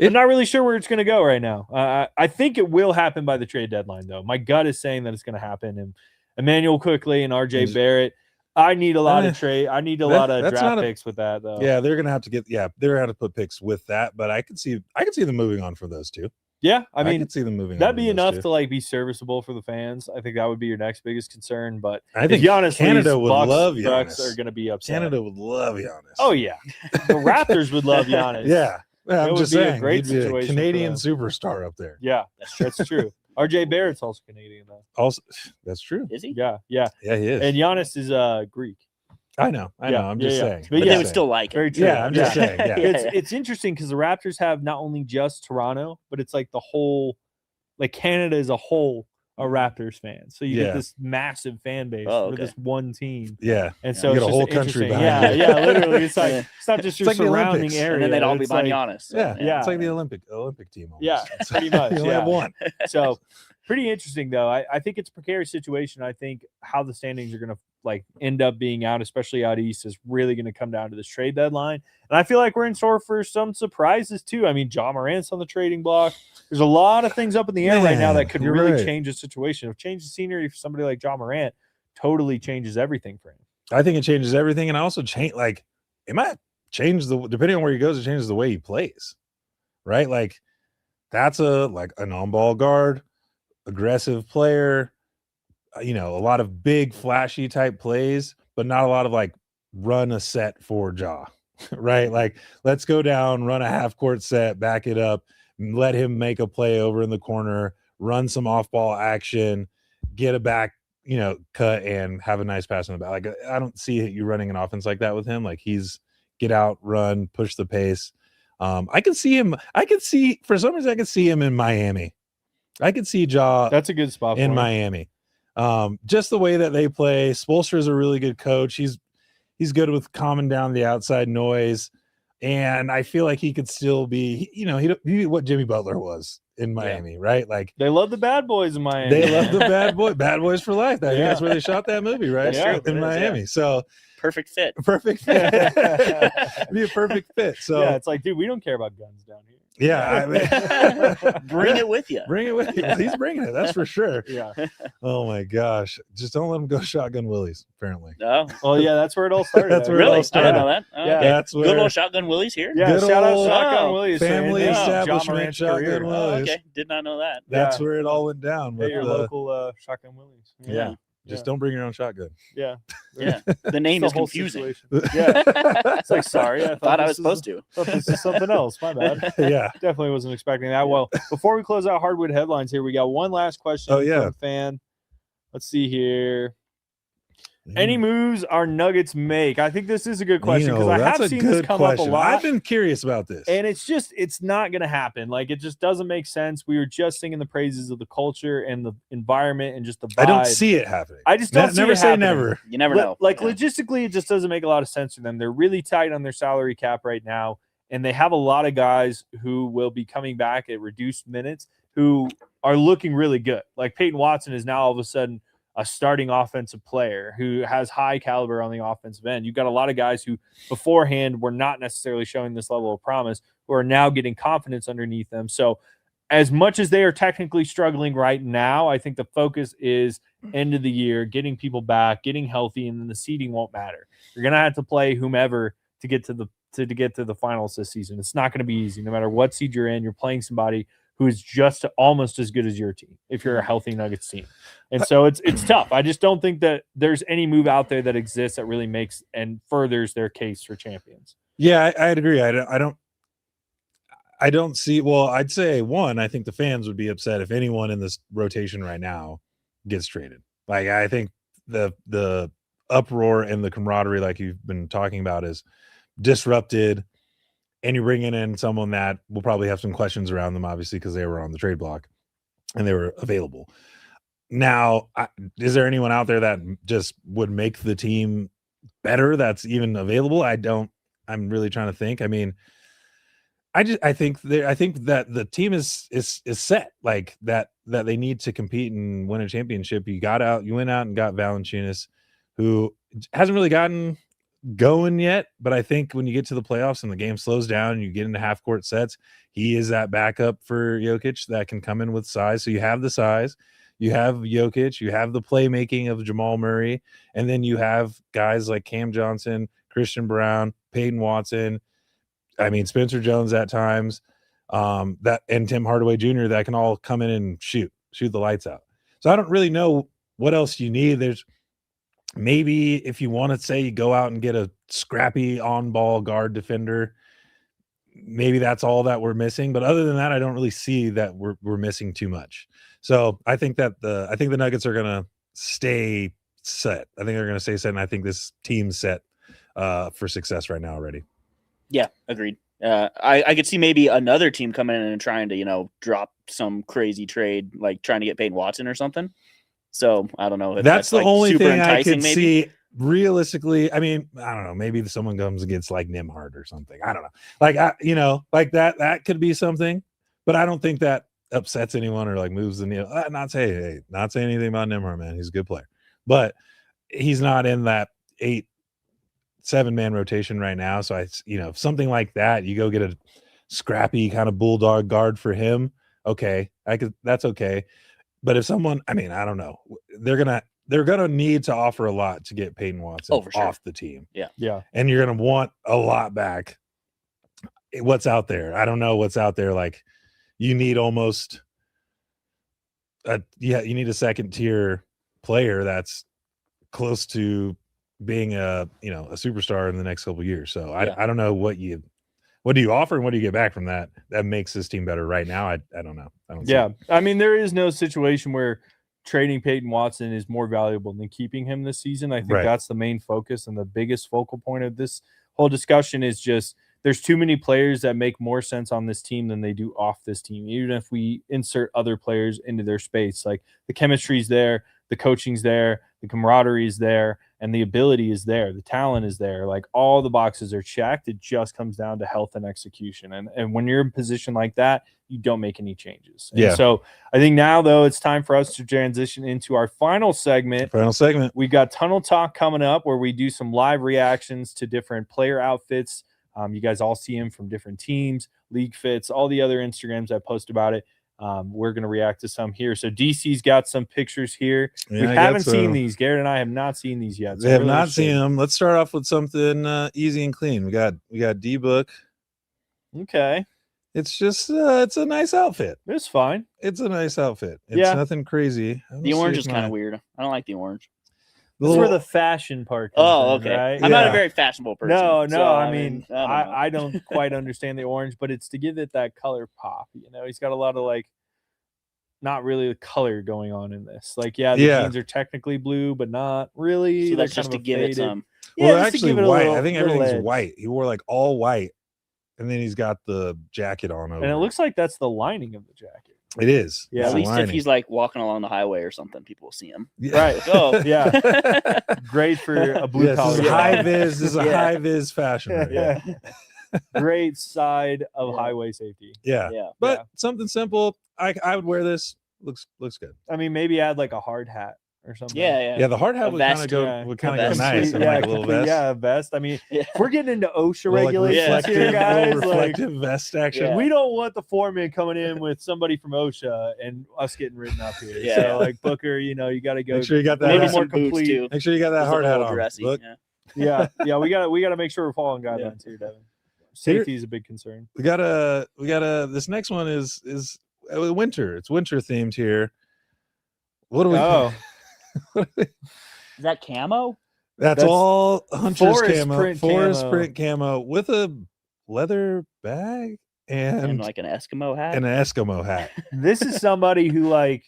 Speaker 1: I'm not really sure where it's going to go right now. I think it will happen by the trade deadline, though. My gut is saying that it's going to happen. And Emmanuel Quickly and RJ Barrett, I need a lot of trade. I need a lot of draft picks with that, though.
Speaker 3: Yeah, they're going to have to they're going to have to put picks with that. But I could see them moving on for those two.
Speaker 1: Yeah, I
Speaker 3: could see them moving.
Speaker 1: That'd be enough to like be serviceable for the fans. I think that would be your next biggest concern. But
Speaker 3: I think
Speaker 1: Giannis
Speaker 3: Canada would love Giannis.
Speaker 1: Bucks are going to be upset.
Speaker 3: Canada would love Giannis.
Speaker 1: Oh yeah, the Raptors would love Giannis.
Speaker 3: Yeah, I'm just saying,
Speaker 1: a great situation.
Speaker 3: Canadian superstar up there.
Speaker 1: Yeah, that's true. RJ Barrett's also Canadian though.
Speaker 3: Also, that's true.
Speaker 2: Is he?
Speaker 1: Yeah,
Speaker 3: he is.
Speaker 1: And Giannis is Greek.
Speaker 3: I know. I'm just saying.
Speaker 2: But they would still like it.
Speaker 1: Very true.
Speaker 3: Yeah, I'm just saying. Yeah.
Speaker 1: It's interesting because the Raptors have not only just Toronto, but it's like the whole. Like Canada as a whole are Raptors fans. So you get this massive fan base for this one team.
Speaker 3: Yeah.
Speaker 1: And so
Speaker 3: you
Speaker 1: it's
Speaker 3: get a whole country
Speaker 1: behind it. Yeah, literally. It's like it's not just your surrounding area.
Speaker 2: And then they'd all be behind Giannis.
Speaker 3: So, yeah. It's like the Olympic team almost.
Speaker 1: Yeah, pretty much.
Speaker 3: You only have one.
Speaker 1: So pretty interesting though. I think it's a precarious situation. I think how the standings are gonna like end up being out, especially out east, is really going to come down to this trade deadline. And I feel like we're in store for some surprises too. Ja Morant's on the trading block. There's a lot of things up in the air right now that could really change the situation. If change the scenery for somebody like Ja Morant totally changes everything for him.
Speaker 3: I think it changes everything, and also it might change depending on where he goes, it changes the way he plays. Right? Like that's an on-ball guard, aggressive player. A lot of big flashy type plays, but not a lot of like run a set for Ja, right? Like let's go down, run a half court set, back it up, let him make a play over in the corner, run some off ball action, get a back, cut and have a nice pass in the back. Like I don't see you running an offense like that with him. Like he's get out, run, push the pace. I could see him in Miami. I could see Ja.
Speaker 1: That's a good spot
Speaker 3: in Miami. Just the way that they play. Spoelstra is a really good coach. He's good with calming down the outside noise, and I feel like he could still be, he'd be what Jimmy Butler was in Miami, right? Like
Speaker 1: they love the bad boys in Miami.
Speaker 3: They love the bad boys for life. I think that's where they shot that movie, right? In Miami.
Speaker 2: Yeah.
Speaker 3: So
Speaker 2: perfect fit.
Speaker 3: Be a perfect fit. So
Speaker 1: it's like, dude, we don't care about guns down here.
Speaker 3: Yeah,
Speaker 2: bring it with you.
Speaker 3: Bring it with you. He's bringing it. That's for sure.
Speaker 1: Yeah.
Speaker 3: Oh my gosh! Just don't let him go shotgun Willies. Apparently.
Speaker 2: Oh.
Speaker 1: Well, yeah, that's where it all started.
Speaker 3: That's where
Speaker 2: really?
Speaker 3: it all started.
Speaker 2: I didn't know that. Oh,
Speaker 1: yeah,
Speaker 2: okay.
Speaker 3: That's where
Speaker 2: good old shotgun Willies here.
Speaker 1: Yeah,
Speaker 3: good
Speaker 1: shout out
Speaker 3: old
Speaker 1: Shotgun Willies,
Speaker 3: family establishment.
Speaker 1: Ja Morant's
Speaker 3: Shotgun
Speaker 1: career.
Speaker 3: Willies.
Speaker 2: Okay, did not know that.
Speaker 3: That's where it all went down. With
Speaker 1: your local Shotgun Willies.
Speaker 3: Yeah. Just don't bring your own shotgun.
Speaker 1: Yeah.
Speaker 2: Yeah. The name is confusing.
Speaker 1: Yeah. It's like, sorry. I
Speaker 2: thought I was supposed to.
Speaker 1: Thought this is something else. My bad.
Speaker 3: Yeah.
Speaker 1: Definitely wasn't expecting that. Well, before we close out hardwood headlines here, we got one last question from a fan. Let's see here. Any moves our Nuggets make? I think this is a good question because I have seen this come up a lot.
Speaker 3: I've been curious about this.
Speaker 1: And it's not going to happen. Like, it just doesn't make sense. We were just singing the praises of the culture and the environment and just the vibe.
Speaker 3: I don't see it happening.
Speaker 1: I just don't see
Speaker 3: never
Speaker 1: it
Speaker 3: say
Speaker 1: happening.
Speaker 3: never.
Speaker 2: You never know.
Speaker 1: Like, logistically, it just doesn't make a lot of sense for them. They're really tight on their salary cap right now, and they have a lot of guys who will be coming back at reduced minutes who are looking really good. Like, Peyton Watson is now all of a sudden a starting offensive player who has high caliber on the offensive end. You've got a lot of guys who beforehand were not necessarily showing this level of promise, who are now getting confidence underneath them. So as much as they are technically struggling right now, I think the focus is end of the year, getting people back, getting healthy, and then the seeding won't matter. You're going to have to play whomever to get to the finals this season. It's not going to be easy. No matter what seed you're in, you're playing somebody who is just almost as good as your team if you're a healthy Nuggets team. And so it's tough. I just don't think that there's any move out there that exists that really makes and furthers their case for champions.
Speaker 3: Yeah, I'd agree. I don't see. Well, I'd say one. I think the fans would be upset if anyone in this rotation right now gets traded. Like I think the uproar and the camaraderie, like you've been talking about, is disrupted. And you're bringing in someone that will probably have some questions around them, obviously, because they were on the trade block and they were available. Now, is there anyone out there that just would make the team better that's even available? I'm really trying to think. I mean, I think that the team is set, like that they need to compete and win a championship. You went out and got Valanciunas, who hasn't really gotten going yet, but I think when you get to the playoffs and the game slows down and you get into half court sets, he is that backup for Jokic that can come in with size. So you have the size, you have Jokic, you have the playmaking of Jamal Murray, and then you have guys like Cam Johnson, Christian Brown, Peyton Watson, I mean Spencer Jones at times, and Tim Hardaway Jr. that can all come in and shoot the lights out. So I don't really know what else you need. There's maybe if you want to say you go out and get a scrappy on-ball guard defender, maybe that's all that we're missing. But other than that, I don't really see that we're missing too much. So I think the Nuggets are going to stay set. I think they're going to stay set, and I think this team's set for success right now already.
Speaker 2: Yeah, agreed. I could see maybe another team coming in and trying to, drop some crazy trade, like trying to get Peyton Watson or something. So I don't know. If
Speaker 3: that's the
Speaker 2: like
Speaker 3: only thing I could
Speaker 2: maybe.
Speaker 3: See realistically. I mean, I don't know. Maybe someone comes and gets like Nimhard or something. I don't know. Like like that could be something. But I don't think that upsets anyone or like moves the needle. Not say anything about Nimhard, man. He's a good player, but he's not in that 8-7-man rotation right now. So if something like that, you go get a scrappy kind of bulldog guard for him. Okay, that's okay. But if someone, I mean, I don't know, they're gonna need to offer a lot to get Peyton Watson off the team.
Speaker 2: Yeah.
Speaker 3: And you're gonna want a lot back. What's out there? I don't know what's out there. Like you need almost you need a second tier player that's close to being a superstar in the next couple of years. So I don't know what do you offer and what do you get back from that makes this team better right now. I don't know.
Speaker 1: I mean, there is no situation where trading Peyton Watson is more valuable than keeping him this season. I think that's the main focus, and the biggest focal point of this whole discussion is just there's too many players that make more sense on this team than they do off this team. Even if we insert other players into their space, like the chemistry's there, the coaching's there, the camaraderie is there, and the ability is there. The talent is there. Like all the boxes are checked. It just comes down to health and execution. And when you're in a position like that, you don't make any changes. And so I think now, though, it's time for us to transition into our final segment. We've got Tunnel Talk coming up where we do some live reactions to different player outfits. You guys all see them from different teams, league fits, all the other Instagrams I post about it. We're going to react to some here. So DC's got some pictures here. We haven't seen these. Garrett and I have not seen these yet.
Speaker 3: So they have not seen them. Let's start off with something easy and clean. We got D-Book.
Speaker 1: Okay.
Speaker 3: It's just it's a nice outfit.
Speaker 1: It's fine.
Speaker 3: It's a nice outfit. It's nothing crazy.
Speaker 2: The orange is kind of weird. I don't like the orange.
Speaker 1: That's where the fashion part comes in, right?
Speaker 2: I'm not a very fashionable person.
Speaker 1: No.
Speaker 2: So,
Speaker 1: I mean, I don't quite understand the orange, but it's to give it that color pop. He's got a lot of not really the color going on in this. The jeans are technically blue, but not really.
Speaker 2: So that's just to give it some.
Speaker 3: Well, actually white. I think everything's white. He wore all white, and then he's got the jacket on over.
Speaker 1: And it looks like that's the lining of the jacket.
Speaker 3: It is.
Speaker 2: Yeah. At least if he's walking along the highway or something, people will see him.
Speaker 1: Right. Oh, yeah. Great for a blue collar.
Speaker 3: This is a high vis fashion. Right?
Speaker 1: Yeah. Great side of highway safety.
Speaker 3: Yeah. But something simple. I would wear this. Looks good.
Speaker 1: I mean, maybe add a hard hat or something.
Speaker 2: Yeah.
Speaker 3: The hard hat would kind of go nice. And a little vest.
Speaker 1: Yeah, a vest. I mean, if we're getting into OSHA regulations here, guys.
Speaker 3: Reflective vest action.
Speaker 1: Yeah. We don't want the foreman coming in with somebody from OSHA and us getting written up here. Yeah. So
Speaker 2: Booker,
Speaker 1: you got to go.
Speaker 3: Make sure you got that.
Speaker 2: Maybe more complete. Too.
Speaker 3: Make sure you got that hard hat on.
Speaker 1: Yeah. We got to make sure we're following guidelines here, Devin. Safety is a big concern.
Speaker 3: We gotta. This next one is winter. It's winter themed here. What do we?
Speaker 1: Oh,
Speaker 2: Is that camo?
Speaker 3: That's all hunter's
Speaker 1: forest
Speaker 3: camo,
Speaker 1: print
Speaker 3: forest
Speaker 1: camo.
Speaker 3: print camo with a leather bag and
Speaker 2: like an Eskimo hat.
Speaker 3: an Eskimo hat.
Speaker 1: this is somebody who like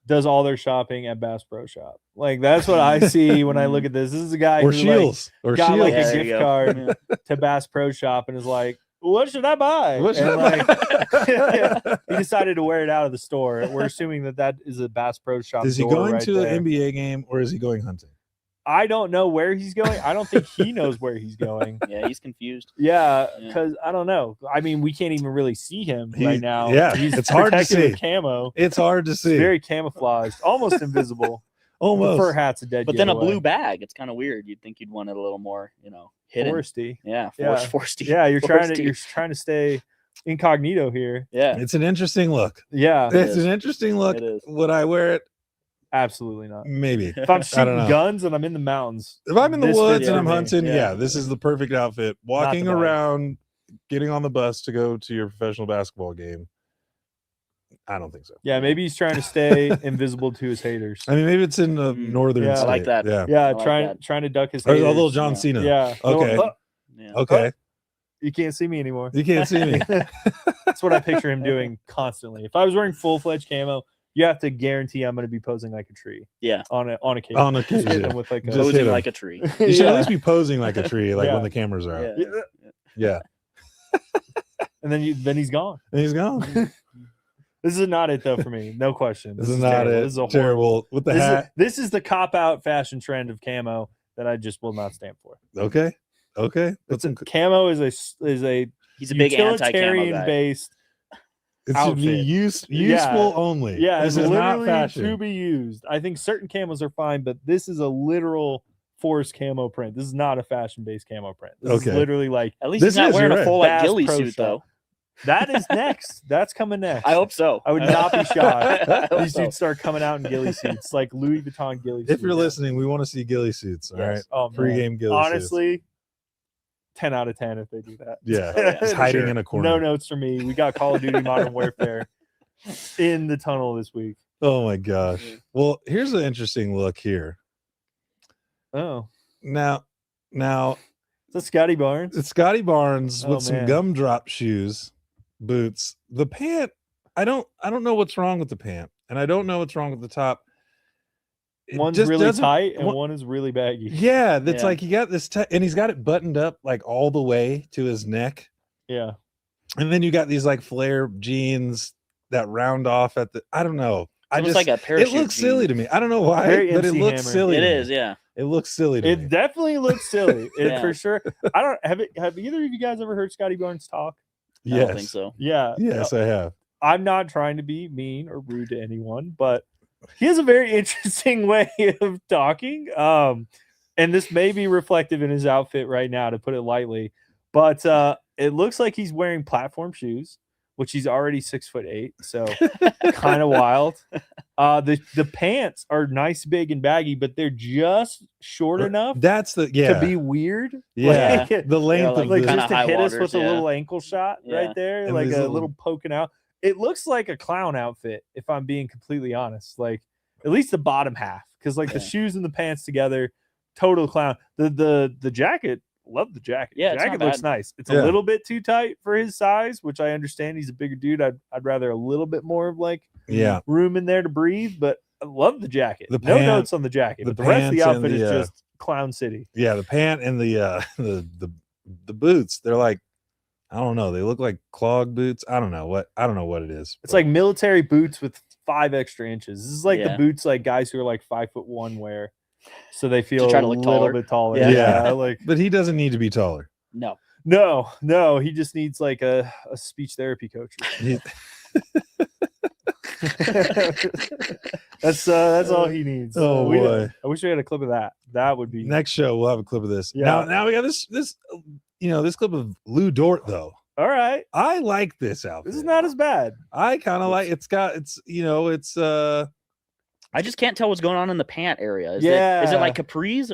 Speaker 1: does all their shopping at Bass Pro Shop. Like that's what I see when I look at this. This is a guy
Speaker 3: Or
Speaker 1: who
Speaker 3: Shields.
Speaker 1: like, got like
Speaker 2: Yeah,
Speaker 1: a
Speaker 2: there
Speaker 1: gift
Speaker 2: you go.
Speaker 1: card to Bass Pro Shop and is like, what should I buy?
Speaker 3: What should
Speaker 1: And,
Speaker 3: I
Speaker 1: like,
Speaker 3: buy?
Speaker 1: he decided to wear it out of the store. We're assuming that is a Bass Pro Shop.
Speaker 3: Is he
Speaker 1: door
Speaker 3: going
Speaker 1: right
Speaker 3: to
Speaker 1: there.
Speaker 3: an NBA game or is he going hunting?
Speaker 1: I don't know where he's going. I don't think he knows where he's going.
Speaker 2: Yeah, he's confused.
Speaker 1: Yeah, because I don't know. I mean, we can't even really see him right now.
Speaker 3: Yeah,
Speaker 1: he's
Speaker 3: it's hard to
Speaker 1: protected
Speaker 3: see.
Speaker 1: with camo.
Speaker 3: It's hard to
Speaker 1: It's
Speaker 3: see.
Speaker 1: very camouflaged, almost invisible. The
Speaker 3: Almost.
Speaker 1: fur hat's a dead
Speaker 2: But then a
Speaker 1: giveaway.
Speaker 2: blue bag. It's kind of weird. You'd think you'd want it a little more, hidden.
Speaker 1: Foresty.
Speaker 2: Yeah,
Speaker 1: Yeah.
Speaker 2: foresty.
Speaker 1: Yeah, you're
Speaker 2: Foresty.
Speaker 1: trying to stay incognito here.
Speaker 2: Yeah,
Speaker 3: It's an interesting look.
Speaker 1: Yeah,
Speaker 3: It's
Speaker 2: is.
Speaker 3: an interesting look.
Speaker 2: It is.
Speaker 3: Would I wear it?
Speaker 1: absolutely not.
Speaker 3: Maybe.
Speaker 1: If I'm
Speaker 3: I don't
Speaker 1: shooting
Speaker 3: know.
Speaker 1: guns and I'm in the mountains,
Speaker 3: If I'm in the
Speaker 1: this
Speaker 3: woods
Speaker 1: fits
Speaker 3: and
Speaker 1: for
Speaker 3: I'm
Speaker 1: me.
Speaker 3: hunting,
Speaker 2: Yeah.
Speaker 3: yeah, this is the perfect outfit. Walking
Speaker 1: the bag.
Speaker 3: around, getting on the bus to go to your professional basketball game. I don't think so.
Speaker 1: Yeah, maybe he's trying to stay invisible to his haters.
Speaker 3: I mean, maybe it's in the northern
Speaker 1: Yeah. I
Speaker 3: state.
Speaker 2: like that.
Speaker 3: Yeah.
Speaker 1: Yeah,
Speaker 2: like
Speaker 1: trying
Speaker 2: that.
Speaker 1: trying to duck his
Speaker 3: Or a
Speaker 1: haters.
Speaker 3: little John
Speaker 2: Yeah.
Speaker 3: Cena.
Speaker 1: Yeah.
Speaker 3: Okay.
Speaker 2: Yeah.
Speaker 3: Okay.
Speaker 1: You can't see me anymore.
Speaker 3: You can't see me.
Speaker 1: That's what I picture him doing constantly. If I was wearing full-fledged camo, you have to guarantee I'm going to be posing like a tree.
Speaker 2: Yeah.
Speaker 1: On occasion.
Speaker 3: On
Speaker 1: Just hit
Speaker 3: occasion.
Speaker 1: him with like a
Speaker 3: Just hit
Speaker 2: Posing
Speaker 3: him.
Speaker 2: like a tree.
Speaker 3: You should
Speaker 1: Yeah.
Speaker 3: at least be posing like a tree, like
Speaker 1: Yeah.
Speaker 3: when the cameras are out.
Speaker 2: Yeah.
Speaker 1: Yeah.
Speaker 3: Yeah.
Speaker 1: And then he's gone.
Speaker 3: And he's gone.
Speaker 1: This is not it though for me. No question.
Speaker 3: This is not
Speaker 1: terrible.
Speaker 3: it.
Speaker 1: This is a
Speaker 3: Terrible. With the hat.
Speaker 1: This is the cop-out fashion trend of camo that I just will not stand for.
Speaker 3: Okay. Okay.
Speaker 1: Listen, camo is a
Speaker 2: He's a big anti-camo guy.
Speaker 1: utilitarian-based.
Speaker 3: It should be
Speaker 1: outfit.
Speaker 3: useful only.
Speaker 1: Yeah,
Speaker 3: This
Speaker 1: it's
Speaker 3: is not
Speaker 1: literally
Speaker 3: fashion.
Speaker 1: to be used. I think certain camos are fine, but this is a literal forest camo print. This is not a fashion-based camo print. This is
Speaker 3: Okay.
Speaker 1: literally like
Speaker 2: At least
Speaker 3: This
Speaker 2: he's not
Speaker 3: is,
Speaker 2: wearing
Speaker 3: you're
Speaker 2: a
Speaker 3: right.
Speaker 2: full like
Speaker 1: Bass
Speaker 2: ghillie
Speaker 1: Pro
Speaker 2: suit
Speaker 1: Shop.
Speaker 2: though.
Speaker 1: that is next. That's coming next.
Speaker 2: I hope so.
Speaker 1: I would not be shocked.
Speaker 2: I hope
Speaker 1: These
Speaker 2: so.
Speaker 1: dudes start coming out in ghillie suits, like Louis Vuitton ghillie suits.
Speaker 3: If you're listening, we want to see ghillie suits. All right.
Speaker 2: Yes.
Speaker 1: Oh, man.
Speaker 3: Pre-game ghillie suits.
Speaker 1: Honestly, 10 out of 10 if they do that.
Speaker 3: Yeah.
Speaker 2: Oh, yeah.
Speaker 3: Just hiding in a corner.
Speaker 1: No notes for me. We got Call of Duty Modern Warfare in the tunnel this week.
Speaker 3: Oh my gosh. Well, here's an interesting look here.
Speaker 1: Oh,
Speaker 3: Now,
Speaker 1: is that Scotty Barnes?
Speaker 3: it's Scotty Barnes
Speaker 1: Oh,
Speaker 3: with some
Speaker 1: man.
Speaker 3: gumdrop shoes, boots. The pant, I don't know what's wrong with the pant, and I don't know what's wrong with the top. It
Speaker 1: One's
Speaker 3: just
Speaker 1: really
Speaker 3: doesn't-
Speaker 1: tight and
Speaker 3: one-
Speaker 1: one is really baggy.
Speaker 3: Yeah, that's
Speaker 2: Yeah.
Speaker 3: like he got this, and he's got it buttoned up like all the way to his neck,
Speaker 1: Yeah.
Speaker 3: and then you got these like flare jeans that round off at the. I don't know. I
Speaker 2: Almost
Speaker 3: just
Speaker 2: like a
Speaker 3: it
Speaker 2: parachute.
Speaker 3: looks silly to me. I don't know why,
Speaker 1: Very
Speaker 3: but it
Speaker 1: MC
Speaker 3: looks
Speaker 1: Hammer.
Speaker 3: silly.
Speaker 2: It
Speaker 3: to me.
Speaker 2: is, yeah.
Speaker 3: It looks silly to me.
Speaker 1: It definitely looks silly. It
Speaker 2: Yeah.
Speaker 1: for sure. I don't have either of you guys ever heard Scotty Barnes talk?
Speaker 2: I don't think so.
Speaker 1: Yeah.
Speaker 3: Yes, I have.
Speaker 1: I'm not trying to be mean or rude to anyone, but he has a very interesting way of talking. And this may be reflective in his outfit right now, to put it lightly. But it looks like he's wearing platform shoes, which he's already 6'8", so kind of wild. The pants are nice, big, and baggy, but they're just short enough
Speaker 3: That's the
Speaker 1: to be weird.
Speaker 3: yeah.
Speaker 1: Like,
Speaker 3: The length
Speaker 2: like
Speaker 3: of
Speaker 1: like
Speaker 3: the
Speaker 2: kinda
Speaker 1: just to
Speaker 2: high
Speaker 1: hit us
Speaker 2: waters,
Speaker 1: with a
Speaker 2: yeah.
Speaker 1: little ankle shot
Speaker 2: Yeah.
Speaker 1: right there,
Speaker 3: And
Speaker 1: like
Speaker 3: these
Speaker 1: a
Speaker 3: little-
Speaker 1: little poking out. It looks like a clown outfit, if I'm being completely honest. Like at least the bottom half, because like the
Speaker 2: Yeah.
Speaker 1: shoes and the pants together, total clown. The jacket, love the jacket.
Speaker 2: Yeah,
Speaker 1: the
Speaker 2: it's not
Speaker 1: jacket looks
Speaker 2: bad.
Speaker 1: nice. It's
Speaker 3: Yeah.
Speaker 1: a little bit too tight for his size, which I understand. He's a bigger dude. I'd rather a little bit more of like
Speaker 3: yeah.
Speaker 1: room in there to breathe, but I love the jacket.
Speaker 3: The
Speaker 1: No
Speaker 3: pant-
Speaker 1: notes on the jacket,
Speaker 3: the
Speaker 1: but the rest of the
Speaker 3: pants and
Speaker 1: outfit is
Speaker 3: the,
Speaker 1: just clown city.
Speaker 3: Yeah, the pant and the boots, they're like, I don't know, they look like clog boots. I don't know what it is.
Speaker 1: It's like military boots with 5 extra inches. This is like the
Speaker 2: Yeah.
Speaker 1: boots like guys who are like 5'1" wear, so they feel
Speaker 2: try
Speaker 1: a
Speaker 2: to look
Speaker 1: little
Speaker 2: taller.
Speaker 1: bit taller.
Speaker 2: Yeah.
Speaker 3: Yeah.
Speaker 1: like
Speaker 3: But he doesn't need to be taller.
Speaker 2: No.
Speaker 1: no, he just needs like a speech therapy coach.
Speaker 3: He-
Speaker 1: That's all he needs.
Speaker 3: Oh, boy.
Speaker 1: I wish we had a clip of that. That would be
Speaker 3: Next show we'll have a clip of this.
Speaker 1: Yeah.
Speaker 3: Now we got this this clip of Lou Dort though.
Speaker 1: all right.
Speaker 3: I like this outfit.
Speaker 1: This is not as bad.
Speaker 3: I kind of like it's
Speaker 2: I just can't tell what's going on in the pant area. Is
Speaker 1: Yeah.
Speaker 2: it like capris?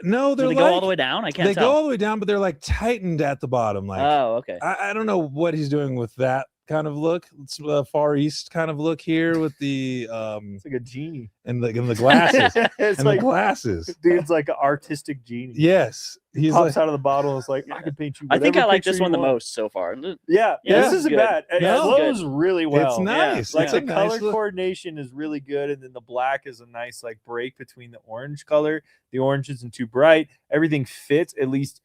Speaker 3: no,
Speaker 2: Do
Speaker 3: they're
Speaker 2: they
Speaker 3: like,
Speaker 2: go all the way down? I can't
Speaker 3: they
Speaker 2: tell.
Speaker 3: go all the way down, but they're like tightened at the bottom. Like
Speaker 2: Oh, okay.
Speaker 3: I don't know what he's doing with that kind of look. It's a Far East kind of look here with the
Speaker 1: It's like a genie.
Speaker 3: and the glasses
Speaker 1: It's
Speaker 3: and
Speaker 1: like
Speaker 3: the glasses.
Speaker 1: dude's like an artistic genie.
Speaker 3: Yes,
Speaker 1: He
Speaker 3: he's
Speaker 1: pops
Speaker 3: like,
Speaker 1: out of the bottle and it's like, I can paint you.
Speaker 2: I think I
Speaker 1: whatever
Speaker 2: like this
Speaker 1: picture
Speaker 2: one the
Speaker 1: you want.
Speaker 2: most so far.
Speaker 1: Yeah,
Speaker 2: Yeah,
Speaker 1: this
Speaker 2: this is
Speaker 1: isn't
Speaker 2: good.
Speaker 1: bad. It
Speaker 2: Yeah, this is
Speaker 1: flows really well.
Speaker 3: it's nice.
Speaker 1: Like
Speaker 3: It's
Speaker 1: the
Speaker 3: a nice
Speaker 1: color
Speaker 3: look.
Speaker 1: coordination is really good, and then the black is a nice like break between the orange color. The orange isn't too bright. Everything fits at least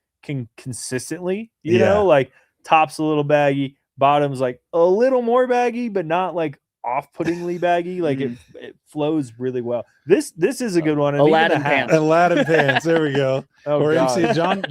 Speaker 1: consistently. You
Speaker 3: Yeah.
Speaker 1: know, like top's a little baggy, bottom's like a little more baggy, but not like off-puttingly baggy. Like it flows really well. This is a good one. And even
Speaker 2: Aladdin
Speaker 1: the hat.
Speaker 2: pants.
Speaker 3: Aladdin pants. There we go.
Speaker 1: Oh,
Speaker 3: or
Speaker 1: God.
Speaker 3: MC John,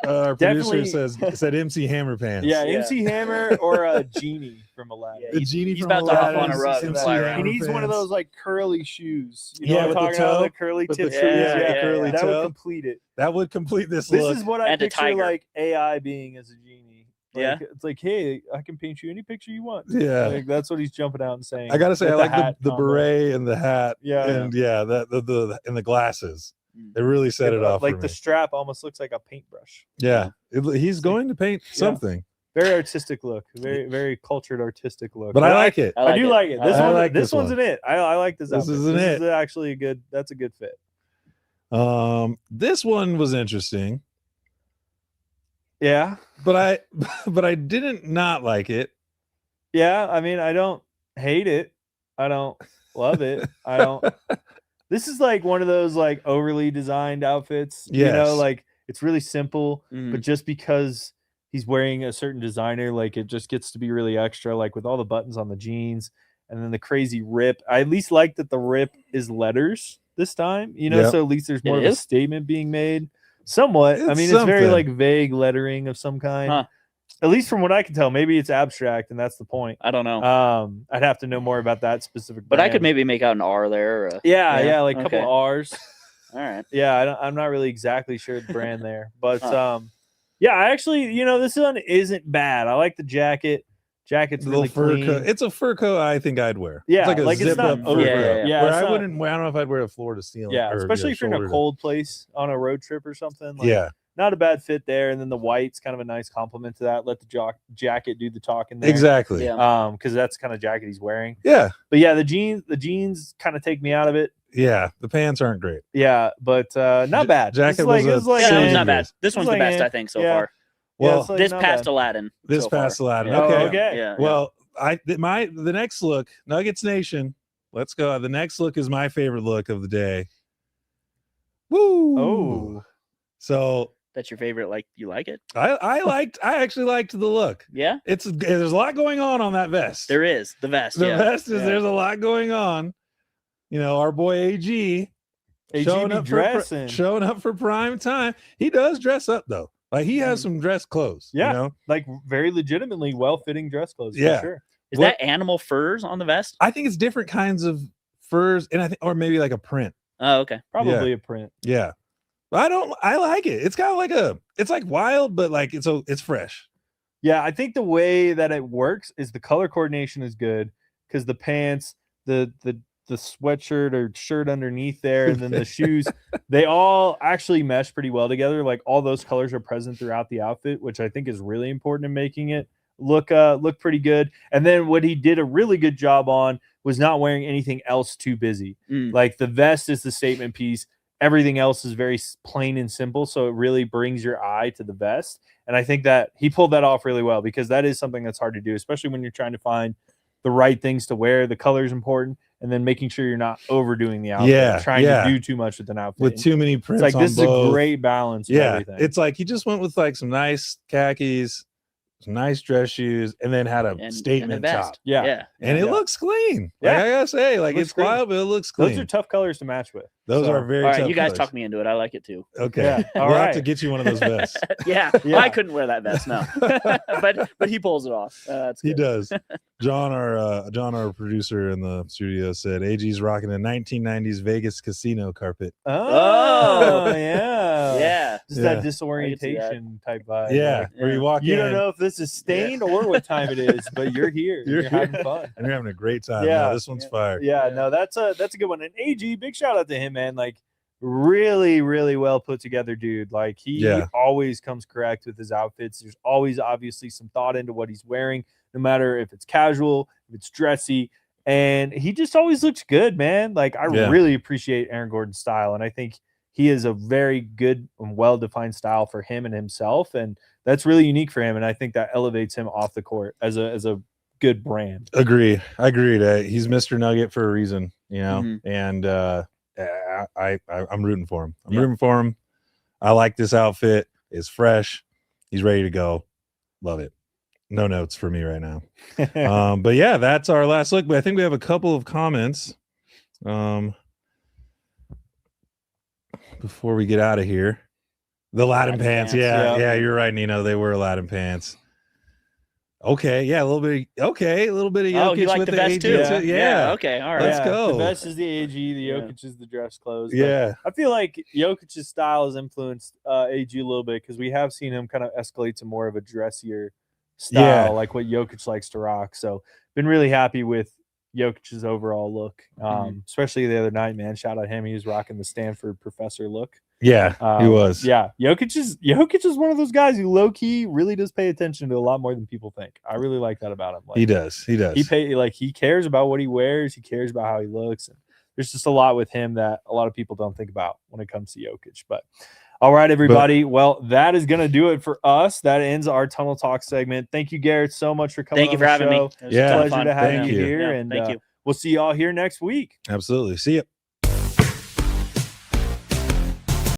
Speaker 3: our
Speaker 1: Definitely.
Speaker 3: producer said MC Hammer pants.
Speaker 1: Yeah,
Speaker 2: Yeah.
Speaker 1: MC Hammer or a genie from Aladdin.
Speaker 2: Yeah,
Speaker 3: the genie
Speaker 2: he's
Speaker 3: from
Speaker 2: about to hop
Speaker 3: Aladdin,
Speaker 2: on a rug and
Speaker 3: MC
Speaker 2: fly
Speaker 3: Hammer
Speaker 2: around.
Speaker 1: He needs one of
Speaker 3: pants.
Speaker 1: those like curly shoes. You know
Speaker 3: Yeah,
Speaker 1: what
Speaker 3: with
Speaker 1: I'm
Speaker 3: the
Speaker 1: talking about?
Speaker 3: toe,
Speaker 1: The curly
Speaker 3: with the
Speaker 1: tip
Speaker 3: toe,
Speaker 1: shoes.
Speaker 2: yeah,
Speaker 1: Yeah,
Speaker 2: yeah,
Speaker 3: curly
Speaker 1: that
Speaker 3: toe.
Speaker 1: would complete it.
Speaker 3: That would complete this
Speaker 1: This
Speaker 3: look.
Speaker 1: is what I
Speaker 2: And a
Speaker 1: picture
Speaker 2: tiger.
Speaker 1: like AI being as a genie. Like,
Speaker 2: Yeah.
Speaker 1: It's like, hey, I can paint you any picture you want.
Speaker 3: Yeah.
Speaker 1: Like, that's what he's jumping out and saying.
Speaker 3: I gotta say,
Speaker 1: with
Speaker 3: I like
Speaker 1: hat
Speaker 3: the
Speaker 1: combo.
Speaker 3: beret and the hat.
Speaker 1: Yeah.
Speaker 3: And that the and the glasses.
Speaker 2: Mm.
Speaker 3: They really set it off.
Speaker 1: Like
Speaker 3: for
Speaker 1: the
Speaker 3: me.
Speaker 1: strap almost looks like a paintbrush.
Speaker 3: Yeah. He's going to paint something.
Speaker 1: Very artistic look. Very, very cultured artistic look.
Speaker 3: But I like it.
Speaker 1: I do like it. This
Speaker 3: I
Speaker 1: one,
Speaker 3: like
Speaker 1: this
Speaker 3: this
Speaker 1: one's
Speaker 3: one.
Speaker 1: an it. I like this.
Speaker 3: This
Speaker 1: outfit.
Speaker 3: is an
Speaker 1: This
Speaker 3: it.
Speaker 1: is actually a good. That's a good fit.
Speaker 3: This one was interesting,
Speaker 1: Yeah.
Speaker 3: but I didn't not like it.
Speaker 1: Yeah. I mean, I don't hate it. I don't love it. I don't. This is like one of those like overly designed outfits. You know,
Speaker 3: Yes.
Speaker 1: like it's really simple,
Speaker 2: Mm.
Speaker 1: but just because he's wearing a certain designer, like it just gets to be really extra, like with all the buttons on the jeans and then the crazy rip. I at least like that the rip is letters this time, you know,
Speaker 3: Yep.
Speaker 1: so at least there's
Speaker 2: It
Speaker 1: more of a
Speaker 2: is?
Speaker 1: statement being made. Somewhat. I
Speaker 3: It's
Speaker 1: mean, it's very
Speaker 3: something.
Speaker 1: like vague lettering of some kind.
Speaker 2: Huh.
Speaker 1: At least from what I can tell. Maybe it's abstract and that's the point.
Speaker 2: I don't know.
Speaker 1: I'd have to know more about that specific
Speaker 2: but I could
Speaker 1: brand.
Speaker 2: maybe make out an R there. Or a,
Speaker 1: Yeah, like a couple
Speaker 2: okay.
Speaker 1: of R's.
Speaker 2: All right.
Speaker 1: Yeah, I'm not really exactly sure the brand there, but yeah, I actually, you know, this one isn't bad. I like the jacket. Jacket's
Speaker 3: Little
Speaker 1: really
Speaker 3: fur
Speaker 1: clean.
Speaker 3: coat. It's a fur coat I think I'd wear.
Speaker 1: Yeah,
Speaker 3: it's like a
Speaker 1: like, it's
Speaker 3: zip
Speaker 1: not
Speaker 3: up
Speaker 1: over-
Speaker 3: fur
Speaker 2: yeah,
Speaker 3: coat.
Speaker 2: yeah,
Speaker 1: yeah,
Speaker 3: Where
Speaker 1: it's
Speaker 3: I
Speaker 1: not-
Speaker 3: wouldn't. I don't know if I'd wear a floor to ceiling.
Speaker 1: Yeah,
Speaker 3: or,
Speaker 1: especially if you're in
Speaker 3: shoulder
Speaker 1: a
Speaker 3: to-
Speaker 1: cold place on a road trip or something. Like,
Speaker 3: Yeah,
Speaker 1: not a bad fit there. And then the white's kind of a nice compliment to that. Let the jacket do the talking there.
Speaker 3: exactly.
Speaker 2: Yeah.
Speaker 1: Because that's the kind of jacket he's wearing.
Speaker 3: Yeah,
Speaker 1: But yeah, the jeans kind of take me out of it.
Speaker 3: yeah. The pants aren't great.
Speaker 1: Yeah, but not bad.
Speaker 3: jacket
Speaker 1: It's like,
Speaker 3: was
Speaker 1: it's
Speaker 3: a
Speaker 1: like
Speaker 2: Yeah, no,
Speaker 3: Same
Speaker 2: it's not bad.
Speaker 3: years.
Speaker 2: This one's
Speaker 1: like,
Speaker 2: the best,
Speaker 1: eh,
Speaker 2: I think, so
Speaker 1: yeah.
Speaker 2: far.
Speaker 1: yeah,
Speaker 3: Well,
Speaker 1: it's like
Speaker 2: This
Speaker 1: not
Speaker 2: past
Speaker 1: bad.
Speaker 2: Aladdin.
Speaker 3: This
Speaker 2: so
Speaker 3: past
Speaker 2: far.
Speaker 3: Aladdin.
Speaker 2: Yeah.
Speaker 1: Oh,
Speaker 3: Okay.
Speaker 1: okay.
Speaker 2: Yeah.
Speaker 3: Well, the next look, Nuggets Nation. Let's go. The next look is my favorite look of the day. Woo!
Speaker 1: Oh.
Speaker 3: So
Speaker 2: That's your favorite. Like, you like it?
Speaker 3: I actually liked the look.
Speaker 2: Yeah.
Speaker 3: There's a lot going on that vest.
Speaker 2: There is the vest.
Speaker 3: The
Speaker 2: yeah.
Speaker 3: vest is
Speaker 2: Yeah.
Speaker 3: there's a lot going on. You know, our boy AG
Speaker 1: AG
Speaker 3: showing
Speaker 1: be
Speaker 3: up
Speaker 1: dressing.
Speaker 3: showing up for prime time. He does dress up though. Like he has some dress clothes.
Speaker 1: Yeah.
Speaker 3: You know?
Speaker 1: Like very legitimately well-fitting dress clothes.
Speaker 3: Yeah.
Speaker 1: For sure.
Speaker 2: Is
Speaker 3: What-
Speaker 2: that animal furs on the vest?
Speaker 3: I think it's different kinds of furs, and I think, or maybe like a print.
Speaker 2: Oh, okay.
Speaker 1: Probably a print.
Speaker 3: Yeah. But I like it. It's kind of like it's like wild, but like it's fresh.
Speaker 1: Yeah, I think the way that it works is the color coordination is good because the pants, the sweatshirt or shirt underneath there, and then the shoes, they all actually mesh pretty well together. Like all those colors are present throughout the outfit, which I think is really important in making it look pretty good. And then what he did a really good job on was not wearing anything else too busy. Like the vest is the statement piece. Everything else is very plain and simple, so it really brings your eye to the vest. And I think that he pulled that off really well because that is something that's hard to do, especially when you're trying to find the right things to wear. The color is important, and then making sure you're not overdoing the outfit, trying to do too much with an outfit.
Speaker 3: With too many
Speaker 1: it's
Speaker 3: prints
Speaker 1: like
Speaker 3: on
Speaker 1: this is
Speaker 3: both.
Speaker 1: a great balance. Of
Speaker 3: Yeah,
Speaker 1: everything.
Speaker 3: it's like he just went with like some nice khakis, some nice dress shoes, and then had a
Speaker 2: And
Speaker 3: statement
Speaker 2: the
Speaker 3: top.
Speaker 2: vest.
Speaker 1: Yeah.
Speaker 2: Yeah.
Speaker 3: And it
Speaker 1: Yeah.
Speaker 3: looks clean.
Speaker 1: Yeah.
Speaker 3: Like I gotta say, like
Speaker 1: Looks
Speaker 3: it's
Speaker 1: great.
Speaker 3: wild, but it looks clean.
Speaker 1: Those are tough colors to match with.
Speaker 3: Those
Speaker 1: So,
Speaker 3: are very
Speaker 2: All right,
Speaker 3: tough
Speaker 2: you guys
Speaker 3: colors.
Speaker 2: talked me into it. I like it too.
Speaker 3: Okay.
Speaker 1: Yeah, all
Speaker 3: We'll have to
Speaker 1: right.
Speaker 3: get you one of those vests.
Speaker 2: Yeah.
Speaker 1: Yeah.
Speaker 2: I couldn't wear that vest, no. but he pulls it off. That's
Speaker 3: He
Speaker 2: good.
Speaker 3: does. John, our producer in the studio, said AG's rocking a 1990s Vegas casino carpet.
Speaker 1: Oh, yeah.
Speaker 2: Yeah.
Speaker 1: Just
Speaker 3: Yeah.
Speaker 1: that disorientation type vibe.
Speaker 3: Yeah,
Speaker 1: Like,
Speaker 3: where you walk
Speaker 1: you
Speaker 3: in
Speaker 1: don't know if this is stained or what time it is, but you're here.
Speaker 3: You're
Speaker 1: You're having
Speaker 3: here.
Speaker 1: fun.
Speaker 3: and you're having a great time.
Speaker 1: Yeah.
Speaker 3: No, this one's fire.
Speaker 1: Yeah, no, that's a good one. And AG, big shout out to him, man. Like really, really well put together dude. Like he always comes correct with his outfits. There's always obviously some thought into what he's wearing, no matter if it's casual, if it's dressy, and he just always looks good, man. Like I really appreciate Aaron Gordon's style, and I think he is a very good and well-defined style for him and himself, and that's really unique for him. And I think that elevates him off the court as a good brand.
Speaker 3: I agree that he's Mr. Nugget for a reason, you know, and I'm rooting for him. I'm rooting for him. I like this outfit. It's fresh. He's ready to go. Love it. No notes for me right now. But yeah, that's our last look. But I think we have a couple of comments before we get out of here. The Aladdin pants. Yeah, you're right, Nino. They were Aladdin pants. Okay, yeah, a little bit of Jokic
Speaker 2: you like
Speaker 3: with
Speaker 2: the vest
Speaker 3: AG
Speaker 2: too?
Speaker 3: Yeah.
Speaker 2: Okay, all right.
Speaker 3: Let's go.
Speaker 1: The vest is the AG, the Jokic is the dress clothes.
Speaker 3: Yeah.
Speaker 1: I feel like Jokic's style has influenced AG a little bit because we have seen him kind of escalate to more of a dressier style, like what Jokic likes to rock. So been really happy with Jokic's overall look, especially the other night, man. Shout out him. He was rocking the Stanford professor look.
Speaker 3: Yeah, he was.
Speaker 1: Yeah, Jokic is one of those guys who low key really does pay attention to a lot more than people think. I really like that about him. Like,
Speaker 3: he does.
Speaker 1: He cares about what he wears. He cares about how he looks. And there's just a lot with him that a lot of people don't think about when it comes to Jokic. But all right, everybody. Well, that is gonna do it for us. That ends our Tunnel Talk segment. Thank you, Garrett, so much for coming.
Speaker 2: Thank you for having me.
Speaker 1: It was a pleasure to have you here, and
Speaker 2: thank you.
Speaker 1: We'll see y'all here next week.
Speaker 3: Absolutely. See you.